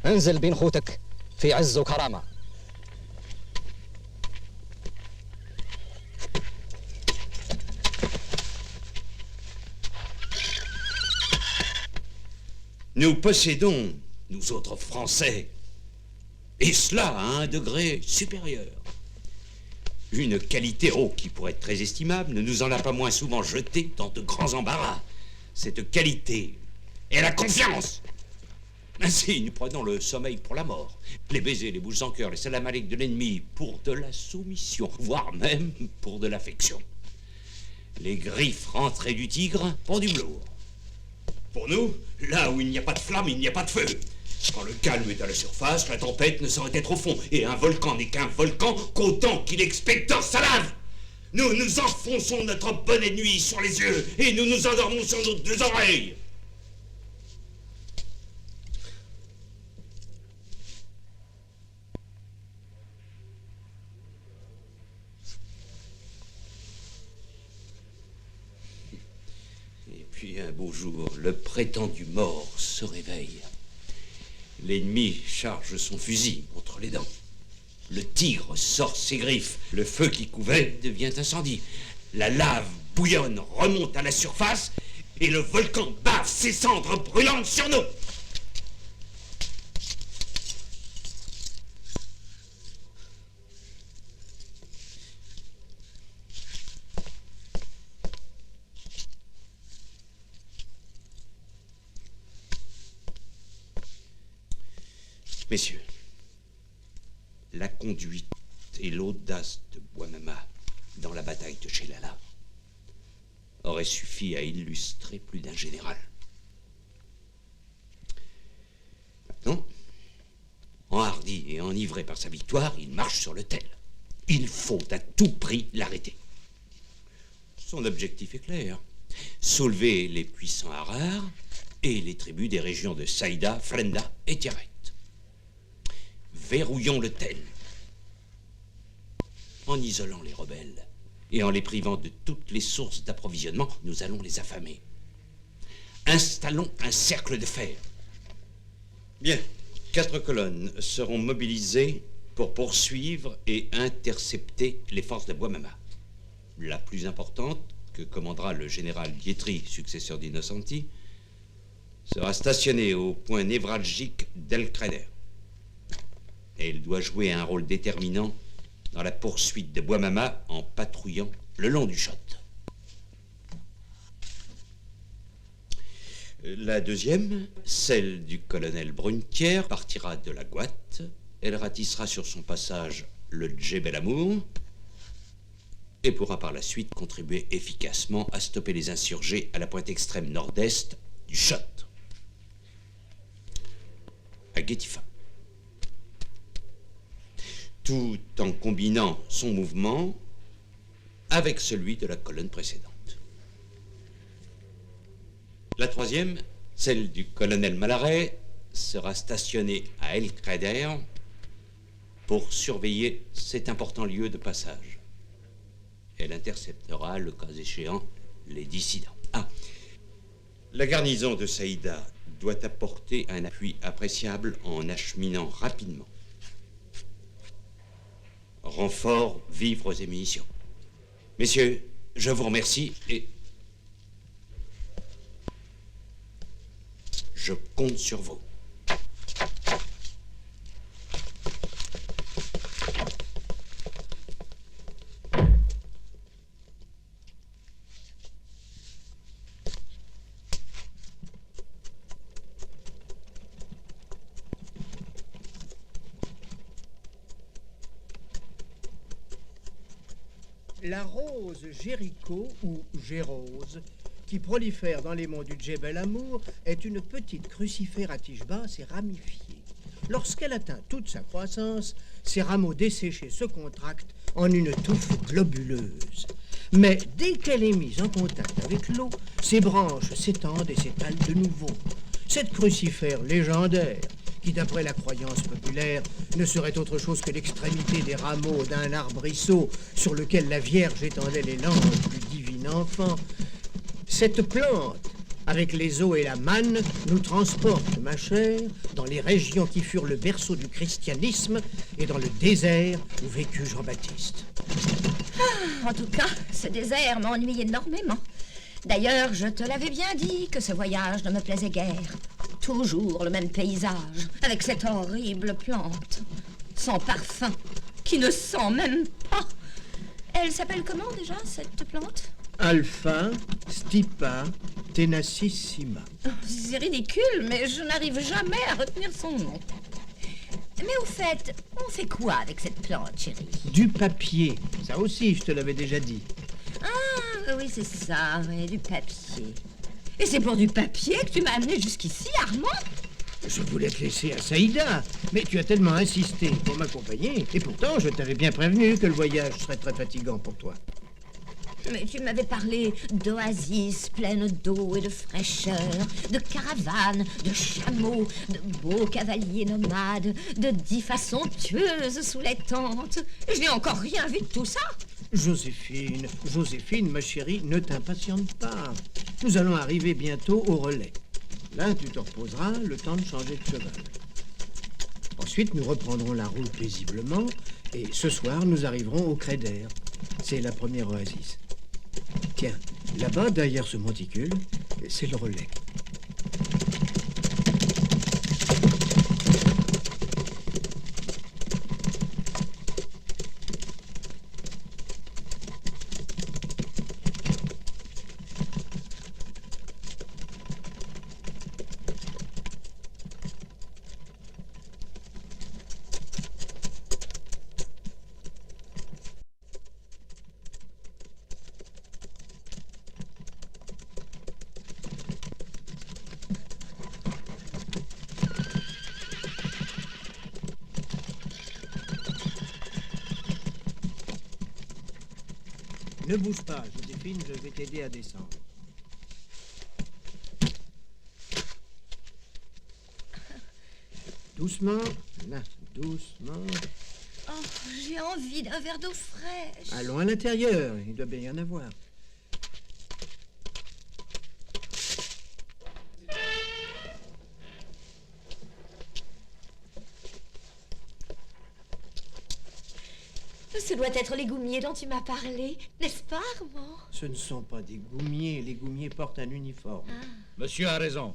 [SPEAKER 11] انزل بين خوتك في عز وكرامة.
[SPEAKER 6] Nous possédons, nous autres Français, et cela à un degré supérieur, une qualité qui, pour être très estimable, ne nous en a pas moins souvent jeté dans de grands embarras. Cette qualité est la confiance. Ainsi, nous prenons le sommeil pour la mort, les baisers, les bouches en cœur, les salam alek de l'ennemi pour de la soumission, voire même pour de l'affection. Les griffes rentrées du tigre pour du velours. Pour nous, là où il n'y a pas de flamme, il n'y a pas de feu. Quand le calme est à la surface, la tempête ne saurait être au fond. Et un volcan n'est qu'un volcan qu'autant qu'il expectore sa lave. Nous nous enfonçons notre bonnet de nuit sur les yeux et nous nous endormons sur nos 2 oreilles. Puis un beau jour, le prétendu mort se réveille. L'ennemi charge son fusil entre les dents. Le tigre sort ses griffes. Le feu qui couvait devient incendie. La lave bouillonne, remonte à la surface et le volcan bave ses cendres brûlantes sur nous. Messieurs, la conduite et l'audace de Bouamama dans la bataille de Chellala auraient suffi à illustrer plus d'un général. Maintenant, enhardi et enivré par sa victoire, il marche sur le tel. Il faut à tout prix l'arrêter. Son objectif est clair. Soulever les puissants Harars et les tribus des régions de Saïda, Frenda et Tiaret. Verrouillons le tel. En isolant les rebelles et en les privant de toutes les sources d'approvisionnement, nous allons les affamer. Installons un cercle de fer. Bien, 4 colonnes seront mobilisées pour poursuivre et intercepter les forces de Bouamama. La plus importante, que commandera le général Dietry, successeur d'Innocenti, sera stationnée au point névralgique d'El Kreder. Et elle doit jouer un rôle déterminant dans la poursuite de Bouamama en patrouillant le long du Chott. La deuxième, celle du colonel Brunetière, partira de la Gouatte. Elle ratissera sur son passage le Djebel Amour et pourra par la suite contribuer efficacement à stopper les insurgés à la pointe extrême nord-est du Chott, à Guetifa. Tout en combinant son mouvement avec celui de la colonne précédente. La troisième, celle du colonel Malaret, sera stationnée à El Kreder pour surveiller cet important lieu de passage. Elle interceptera, le cas échéant, les dissidents. La garnison de Saïda doit apporter un appui appréciable en acheminant rapidement renforts, vivres et munitions. Messieurs, je vous remercie et je compte sur vous.
[SPEAKER 21] La rose Jéricho, ou Gérose, qui prolifère dans les monts du Djebel Amour, est une petite crucifère à tige basse et ramifiée. Lorsqu'elle atteint toute sa croissance, ses rameaux desséchés se contractent en une touffe globuleuse. Mais dès qu'elle est mise en contact avec l'eau, ses branches s'étendent et s'étalent de nouveau. Cette crucifère légendaire, qui d'après la croyance populaire ne serait autre chose que l'extrémité des rameaux d'un arbrisseau sur lequel la Vierge étendait les langes du divin enfant, cette plante, avec les eaux et la manne, nous transporte, ma chère, dans les régions qui furent le berceau du christianisme et dans le désert où vécut Jean-Baptiste.
[SPEAKER 22] En tout cas, ce désert m'ennuie énormément. D'ailleurs, je te l'avais bien dit que ce voyage ne me plaisait guère. Toujours le même paysage, avec cette horrible plante, sans parfum, qui ne sent même pas. Elle s'appelle comment déjà, cette plante?
[SPEAKER 21] Alpha Stipa tenacissima.
[SPEAKER 22] Oh, c'est ridicule, mais je n'arrive jamais à retenir son nom. Mais au fait, on fait quoi avec cette plante, chérie?
[SPEAKER 21] Du papier, ça aussi, je te l'avais déjà dit.
[SPEAKER 22] Ah, oui, c'est ça, oui, du papier. Et c'est pour du papier que tu m'as amené jusqu'ici, Armand?
[SPEAKER 21] Je voulais te laisser à Saïda, mais tu as tellement insisté pour m'accompagner, et pourtant je t'avais bien prévenu que le voyage serait très fatigant pour toi.
[SPEAKER 22] Mais tu m'avais parlé d'oasis pleines d'eau et de fraîcheur, de caravanes, de chameaux, de beaux cavaliers nomades, de 10 façons tueuses sous les tentes. Je n'ai encore rien vu de tout ça.
[SPEAKER 21] Joséphine, ma chérie, ne t'impatiente pas. Nous allons arriver bientôt au relais. Là, tu te reposeras le temps de changer de cheval. Ensuite, nous reprendrons la route paisiblement et ce soir, nous arriverons au Créder. C'est la première oasis. Tiens, là-bas, derrière ce monticule, c'est le relais. Ne bouge pas, Joséphine, je vais t'aider à descendre. Doucement, là, doucement.
[SPEAKER 22] Oh, j'ai envie d'un verre d'eau fraîche.
[SPEAKER 21] Allons à l'intérieur, il doit bien y en avoir.
[SPEAKER 22] Ce doit être les goumiers dont tu m'as parlé, n'est-ce pas, Armand?
[SPEAKER 21] Ce ne sont pas des goumiers, les goumiers portent un uniforme.
[SPEAKER 22] Ah.
[SPEAKER 9] Monsieur a raison.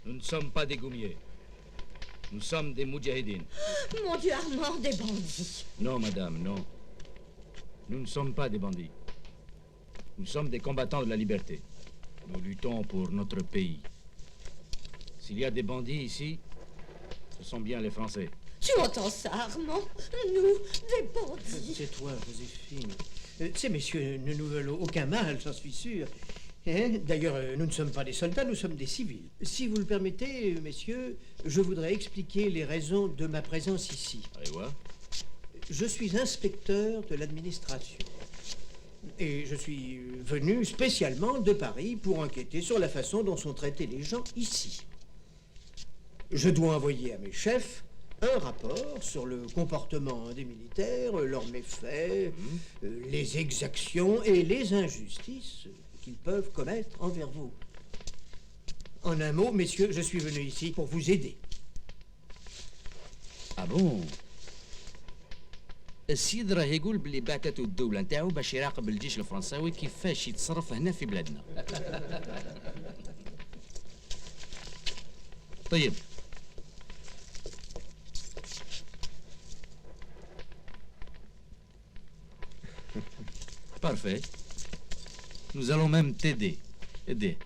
[SPEAKER 9] Nous ne sommes pas des goumiers. Nous sommes des moudjahidines.
[SPEAKER 22] Mon Dieu, Armand, des bandits.
[SPEAKER 9] Non, madame, non. Nous ne sommes pas des bandits. Nous sommes des combattants de la liberté. Nous luttons pour notre pays. S'il y a des bandits ici, ce sont bien les Français.
[SPEAKER 22] Tu entends ça, Armand? Nous, des bandits.
[SPEAKER 21] C'est toi, Joséphine. Ces messieurs ne nous veulent aucun mal, j'en suis sûr. Hein? D'ailleurs, nous ne sommes pas des soldats, nous sommes des civils. Si vous le permettez, messieurs, je voudrais expliquer les raisons de ma présence ici. Je suis inspecteur de l'administration. Et je suis venu spécialement de Paris pour enquêter sur la façon dont sont traités les gens ici. Je dois envoyer à mes chefs un rapport sur le comportement des militaires, leurs méfaits, les exactions et les injustices qu'ils peuvent commettre envers vous. En un mot, messieurs, je suis venu ici pour vous aider.
[SPEAKER 23] Ah bon? السيد راه يقول باللي بعثته الدولة نتاعو باش يراقب الجيش الفرنساوي كيفاش يتصرف هنا في بلادنا. طيب. Parfait. Nous allons même t'aider. Aider.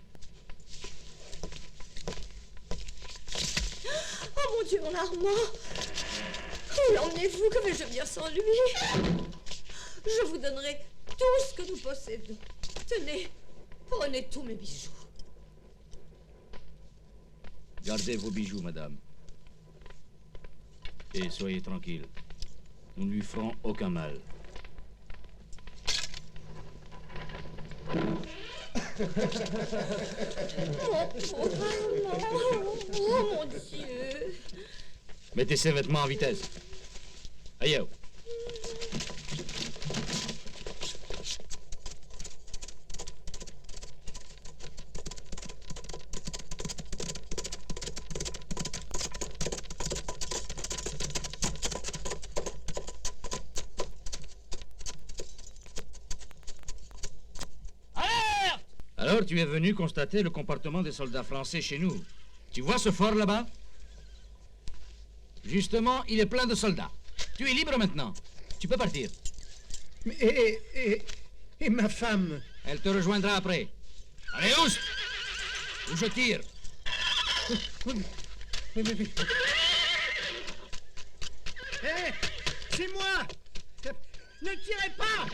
[SPEAKER 22] Oh mon Dieu, mon Armand! Où l'emmenez-vous? Que vais-je devenir sans lui?
[SPEAKER 1] Je vous donnerai tout ce que nous possédons. Tenez, prenez tous mes bijoux.
[SPEAKER 23] Gardez vos bijoux, madame. Et soyez tranquille. Nous ne lui ferons aucun mal.
[SPEAKER 1] Mon pauvre Armand. Oh mon Dieu.
[SPEAKER 23] Mettez ces vêtements en vitesse. Aïe. Alors, tu es venu constater le comportement des soldats français chez nous. Tu vois ce fort là-bas? Justement, il est plein de soldats. Tu es libre maintenant. Tu peux partir.
[SPEAKER 21] Et ma femme?
[SPEAKER 23] Elle te rejoindra après. Allez, oust! Ou je tire.
[SPEAKER 21] Hé, c'est moi! Ne tirez pas!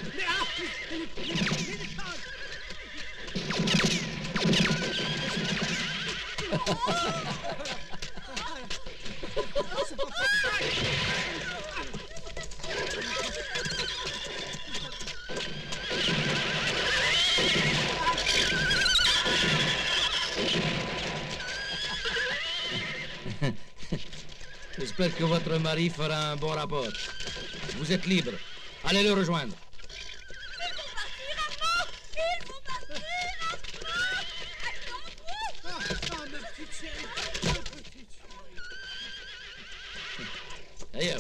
[SPEAKER 23] J'espère que votre mari fera un bon rapport. Vous êtes libre. Allez le rejoindre.
[SPEAKER 1] Ils vont partir, Armand!
[SPEAKER 21] Ma petite chérie! Ma petite chérie!
[SPEAKER 23] Aïe.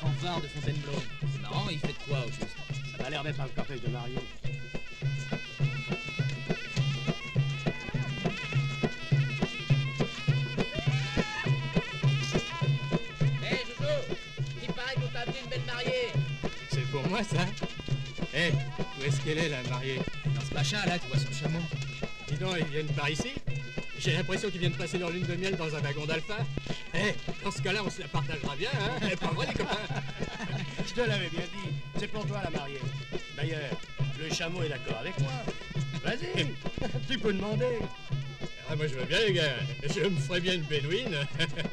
[SPEAKER 20] fanfare de Fontainebleau. C'est marrant, il fait de quoi au juste?
[SPEAKER 7] Ça a l'air d'être un cortège de mariés.
[SPEAKER 16] Hé, Jojo, il paraît qu'on t'a amené une belle mariée.
[SPEAKER 9] C'est pour moi, ça? Hé, où est-ce qu'elle est, la mariée?
[SPEAKER 20] Dans ce machin, là, tu vois son chameau.
[SPEAKER 9] Dis donc, ils viennent par ici? J'ai l'impression qu'ils viennent passer leur lune de miel dans un wagon d'Alpha. Hé, dans ce cas-là, on se la partagera bien, hein? Pas vrai, les copains?
[SPEAKER 7] Je te l'avais bien dit, c'est pour toi la mariée. D'ailleurs, le chameau est d'accord avec moi. Vas-y, tu peux demander.
[SPEAKER 18] Ah, moi je veux bien les gars, je me ferais bien une bédouine.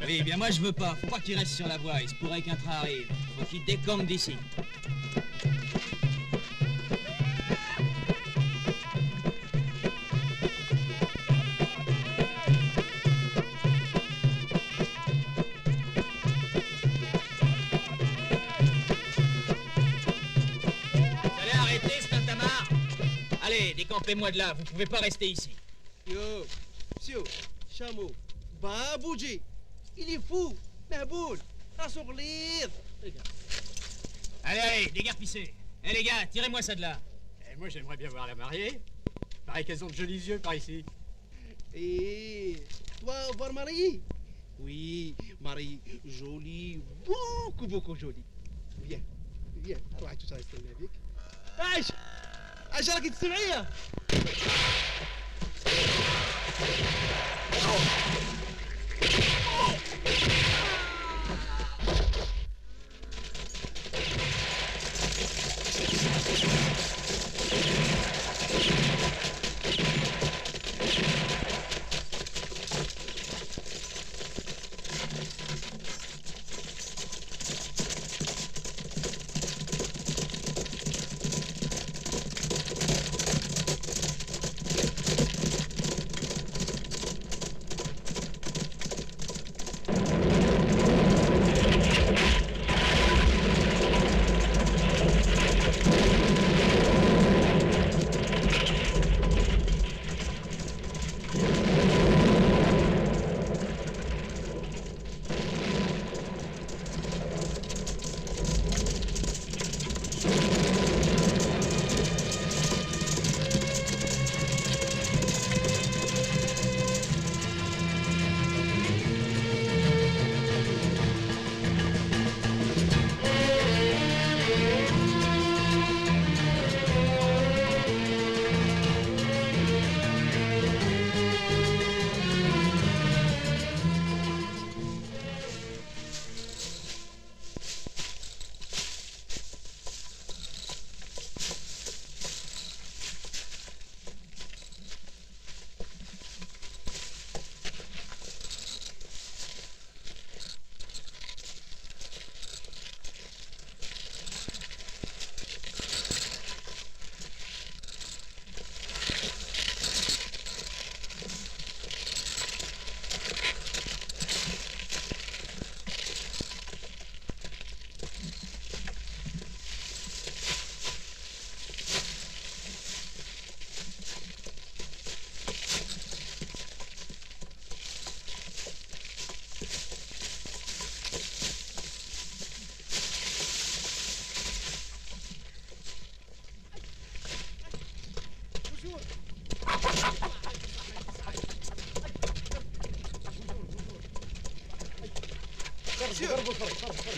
[SPEAKER 20] Oui, bien moi je veux pas. Faut pas qu'il reste sur la voie, il se pourrait qu'un train arrive. Faut qu'il décampe d'ici.
[SPEAKER 16] Allez, décampez-moi de là, vous pouvez pas rester ici.
[SPEAKER 2] Yo, monsieur, chameau, Babouji, il est fou, Naboul, à son rire.
[SPEAKER 16] Allez, allez, dégarpissez. Eh les gars, tirez-moi ça de là.
[SPEAKER 9] Et moi j'aimerais bien voir la mariée. Pareil qu'elles ont de jolis yeux par ici.
[SPEAKER 2] Et toi, voir Marie? Oui, Marie, jolie, beaucoup jolie. Viens, viens, روح تشوف استنى بيك. ايش؟ عشانك تسمعيها.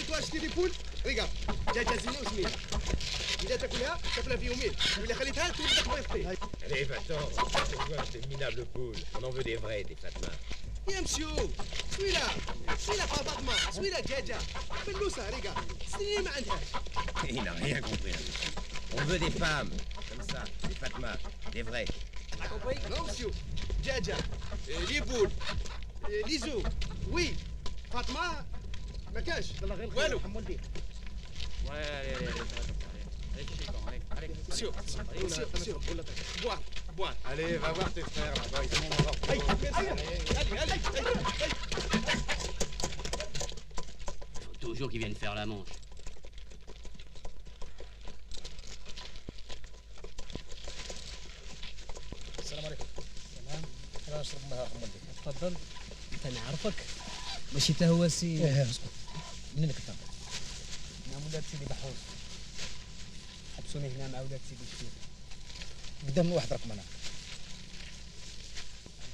[SPEAKER 2] Tu acheté des poules? Regarde, دجاجة زينة وسمينة. إذا تاكلها تاكلها في يومين، وإذا خليتها تولي تبيض.
[SPEAKER 5] Allez, va-t'en, on veut acheter de minables poules. On en veut des vraies, des Fatma.
[SPEAKER 2] يا مسيو، سويلة فاطمة، سويلة دجاجة. فلوسها ريقا، سنين ما عندهاش.
[SPEAKER 5] Il n'a rien compris, hein, monsieur. On veut des femmes, comme ça, des Fatma, des vraies.
[SPEAKER 2] T'as compris? Non, monsieur. دجاجة، les poules, les œufs, oui. فاطمة ما كاش. والو. Monsieur, bois.
[SPEAKER 5] Allez, va voir tes frères là-bas, ils sont morts.
[SPEAKER 2] Allez.
[SPEAKER 16] Faut toujours qu'ils viennent faire la manche.
[SPEAKER 8] السلام عليكم. تمام. انا اشرب معها حمودي. تفضل. انت نعرفك. ماشي تا هو سي. اسكت. منين انت؟ ولاد سيدي بحوث حبسوني هنا مع ولاد سيدي الشيخ قدامنا واحد رقم انا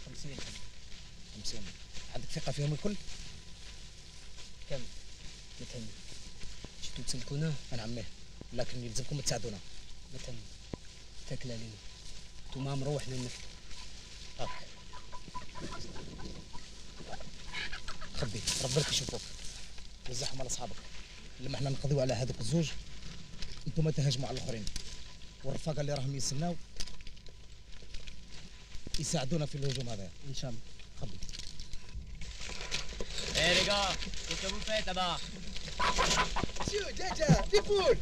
[SPEAKER 8] 50 عندك ثقة فيهم الكل؟ كم؟ متهني جيتو تسلكونا؟ أنا عميه لكن يلزمكم تساعدونا متهني تاكل علينا نتوما مروحنا لنفسك خبي ربك يشوفوك وزعهم على اصحابك لما احنا نقضيو على هذوك الزوج انتم تهاجموا على الاخرين والرفاقه اللي راهم يستناو يساعدونا في الهجوم هذا ان شاء الله خبي
[SPEAKER 16] ايه les gars, qu'est-ce que vous faites là-bas?
[SPEAKER 2] Monsieur, Jaja, des poules.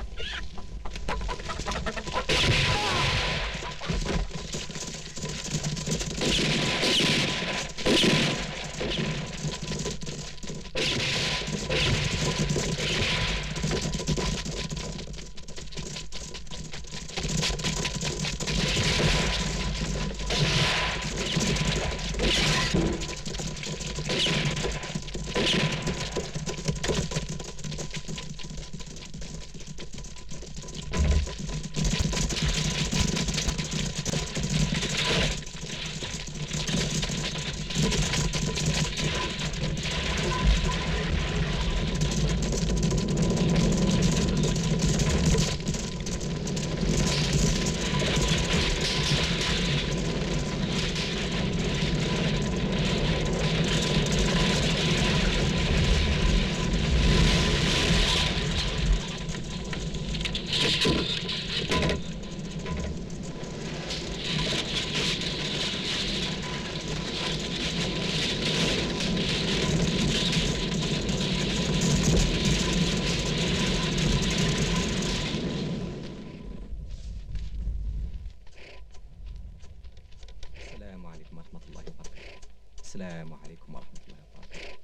[SPEAKER 11] السلام عليكم ورحمة الله وبركاته.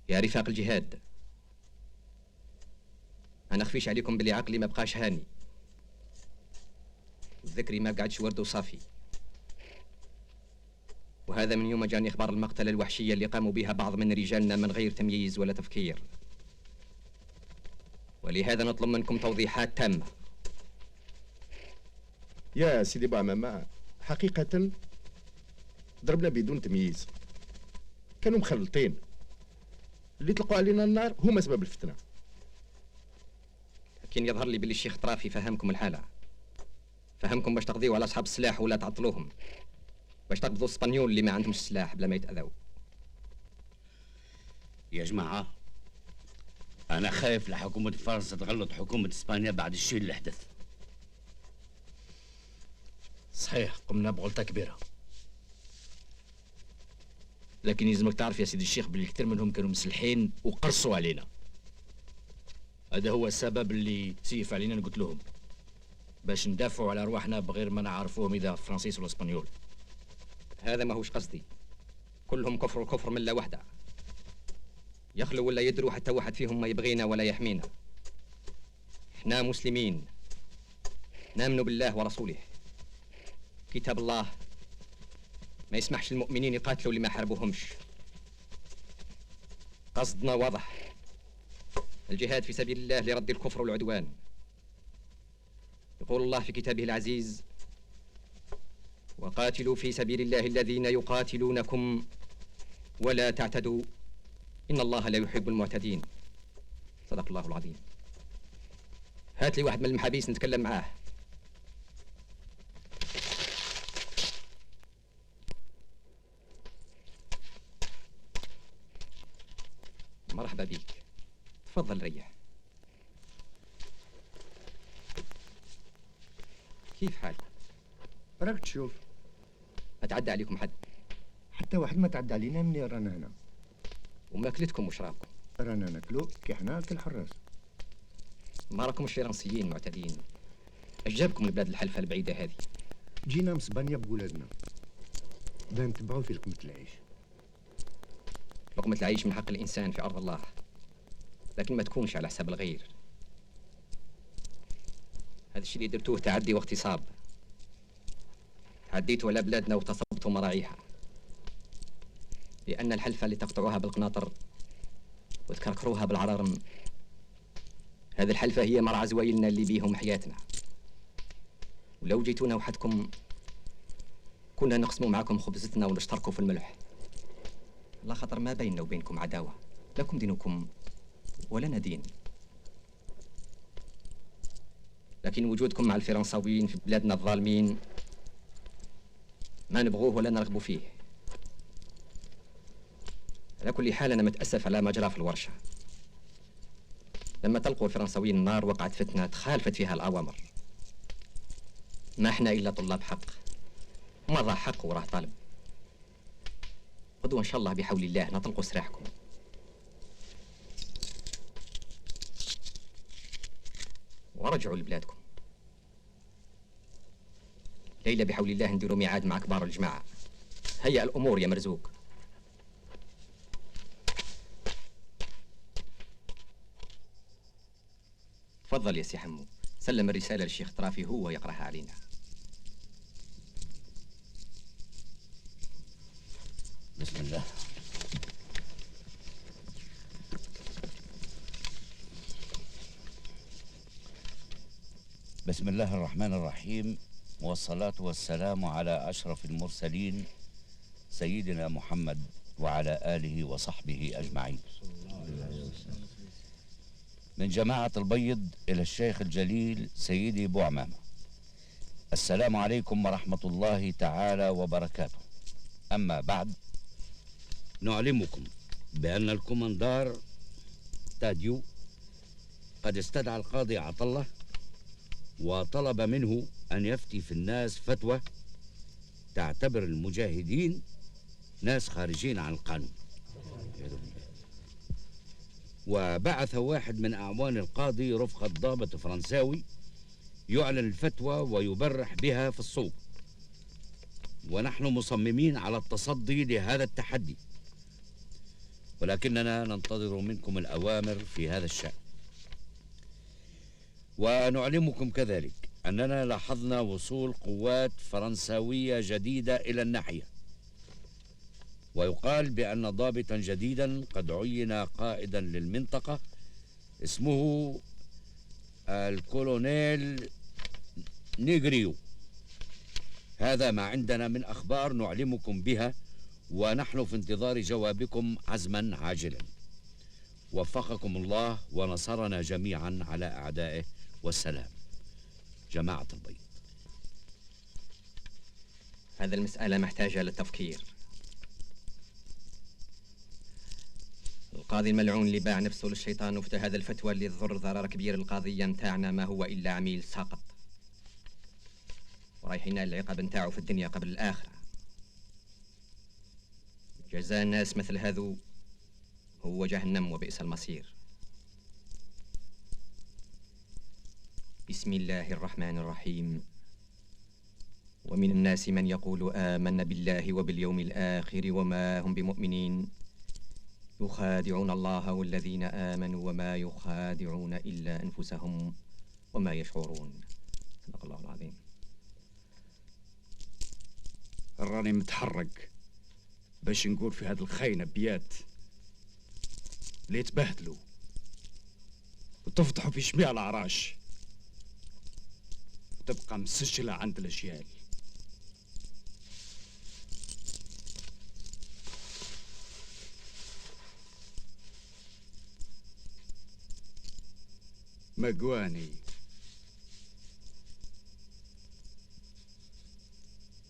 [SPEAKER 11] يا رفاق الجهاد، أنا أخفيش عليكم بلي عقلي ما بقاش هاني، ذكري ما قعدش ورد وصافي، وهذا من يوم جاني إخبار المقتلة الوحشية اللي قاموا بها بعض من رجالنا من غير تمييز ولا تفكير، ولهذا نطلب منكم توضيحات تامة.
[SPEAKER 4] يا سيدي بعمامة، حقيقة ضربنا بدون تمييز، كانوا مخلطين، اللي طلقوا علينا النار هما سبب الفتنة.
[SPEAKER 11] لكن يظهر لي باللي الشيخ طرافي فهمكم الحالة، فهمكم باش تقضيوا على أصحاب السلاح ولا تعطلوهم، باش تقبضوا الاسبانيول اللي ما عندهمش السلاح بلا ما يتأذوا.
[SPEAKER 12] يا جماعة، أنا خايف لحكومة فرنسا تغلط حكومة إسبانيا بعد الشيء اللي حدث.
[SPEAKER 9] صحيح قمنا بغلطة كبيرة، لكن يلزمك تعرف يا سيدي الشيخ باللي كثير منهم كانوا مسلحين وقرصوا علينا. هذا هو السبب اللي سيف علينا نقتلوهم، باش ندافعوا على أرواحنا بغير ما نعرفوهم إذا فرنسيس ولا اسبانيول.
[SPEAKER 11] هذا ماهوش قصدي، كلهم كفر وكفر ملة واحدة، يخلوا ولا يدروا حتى واحد فيهم ما يبغينا ولا يحمينا. احنا مسلمين نامن بالله ورسوله، كتاب الله ما يسمحش المؤمنين يقاتلوا اللي ما حاربوهمش. قصدنا واضح، الجهاد في سبيل الله لرد الكفر والعدوان. يقول الله في كتابه العزيز: وقاتلوا في سبيل الله الذين يقاتلونكم ولا تعتدوا إن الله لا يحب المعتدين. صدق الله العظيم. هات لي واحد من المحابيس نتكلم معاه. مرحبا بيك، تفضل ريح. كيف حالك؟
[SPEAKER 10] راك تشوف
[SPEAKER 11] ما تعدى عليكم حد؟
[SPEAKER 10] حتى واحد ما تعدى علينا مني رانا هنا.
[SPEAKER 11] وماكلتكم وشرابكم؟
[SPEAKER 10] رانا ناكلو كي حنا كالحراس.
[SPEAKER 11] ما راكمش فرنسيين معتدين؟ اش جابكم لبلاد الحلفة البعيدة هذه؟
[SPEAKER 10] جينا من اسبانيا بولادنا، بدا نتبعو في لقمة العيش.
[SPEAKER 11] لقمة العيش من حق الإنسان في أرض الله، لكن ما تكونش على حساب الغير. هذا الشيء اللي درتوه تعدي واغتصاب، تعديتوا على بلادنا واغتصبتوا مراعيها، لأن الحلفة اللي تقطعوها بالقناطر وتكركروها بالعرارم، هذه الحلفة هي مرعى زوايلنا اللي بيهم حياتنا. ولو جيتونا وحدكم كنا نقسموا معكم خبزتنا ونشتركوا في الملح، لا خطر ما بيننا وبينكم عداوة، لكم دينكم ولنا دين. لكن وجودكم مع الفرنساويين في بلادنا الظالمين ما نبغوه ولا نرغبوا فيه. على كل حال أنا متأسف على ما جرى في الورشة. لما تلقوا الفرنساويين النار وقعت فتنة تخالفت فيها الأوامر. ما احنا إلا طلاب حق، وما ضاع حق وراه طالب. غدوة إن شاء الله بحول الله نطلقوا سراحكم. ورجعوا لبلادكم. ليلة بحول الله نديروا ميعاد مع كبار الجماعة. هيأ الأمور يا مرزوق. تفضل يا سي حمو، سلم الرسالة للشيخ طرافي هو يقرأها علينا.
[SPEAKER 12] بسم الله. بسم الله الرحمن الرحيم، والصلاة والسلام على أشرف المرسلين سيدنا محمد وعلى آله وصحبه أجمعين. من جماعة البيض إلى الشيخ الجليل سيدي بوعمامة، السلام عليكم ورحمة الله تعالى وبركاته. أما بعد، نعلمكم بأن الكوماندار تاديو قد استدعى القاضي عطلة وطلب منه أن يفتي في الناس فتوى تعتبر المجاهدين ناس خارجين عن القانون. وبعث واحد من أعوان القاضي رفقة ضابط فرنساوي يعلن الفتوى ويبرح بها في الصوب، ونحن مصممين على التصدي لهذا التحدي، ولكننا ننتظر منكم الأوامر في هذا الشأن. ونعلمكم كذلك أننا لاحظنا وصول قوات فرنساوية جديدة إلى الناحية، ويقال بأن ضابطا جديدا قد عين قائدا للمنطقة اسمه الكولونيل نيغريو. هذا ما عندنا من أخبار نعلمكم بها، ونحن في انتظار جوابكم عزما عاجلا. وفقكم الله ونصرنا جميعا على أعدائه، والسلام. جماعة البيض.
[SPEAKER 11] هذا المسألة محتاجة للتفكير. القاضي الملعون اللي باع نفسه للشيطان وفتى هذا الفتوى اللي تضر ضرر كبير القضية متاعنا ما هو إلا عميل ساقط، ورايحين العقاب نتاعو في الدنيا قبل الآخرة. جزاء الناس مثل هذو هو جهنم وبئس المصير. بسم الله الرحمن الرحيم. ومن الناس من يقول آمنا بالله وباليوم الآخر وما هم بمؤمنين يخادعون الله والذين آمنوا وما يخادعون إلا أنفسهم وما يشعرون. صدق الله العظيم.
[SPEAKER 13] راني متحرك باش نقول في هذه الخاينة بيات اللي تبهدلوا وتفضحوا في جميع الأعراش وتبقى مسجلة عند الأجيال.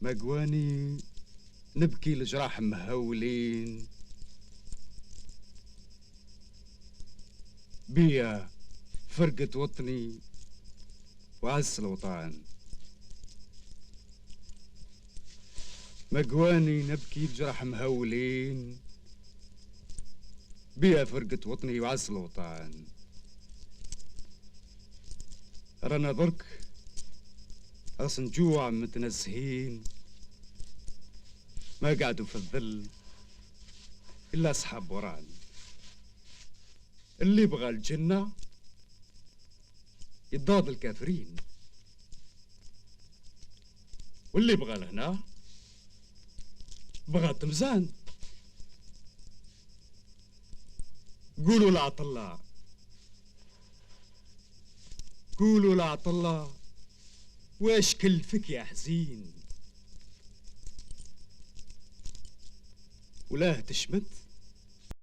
[SPEAKER 13] مقواني نبكي لجراح مهولين بيا فرقة وطني وعز الوطن. مقواني نبكي لجراح مهولين بيا فرقة وطني وعز الوطن. رانا درك أصن جوع متنزهين ما قعدوا في الظل كلها أصحاب وران. اللي بغى الجنة يضاد الكافرين، واللي بغى لهنا بغى تمزان. قولوا لعطلة، قولوا لعطلة واش كلفك يا حزين؟ ولاه تشمت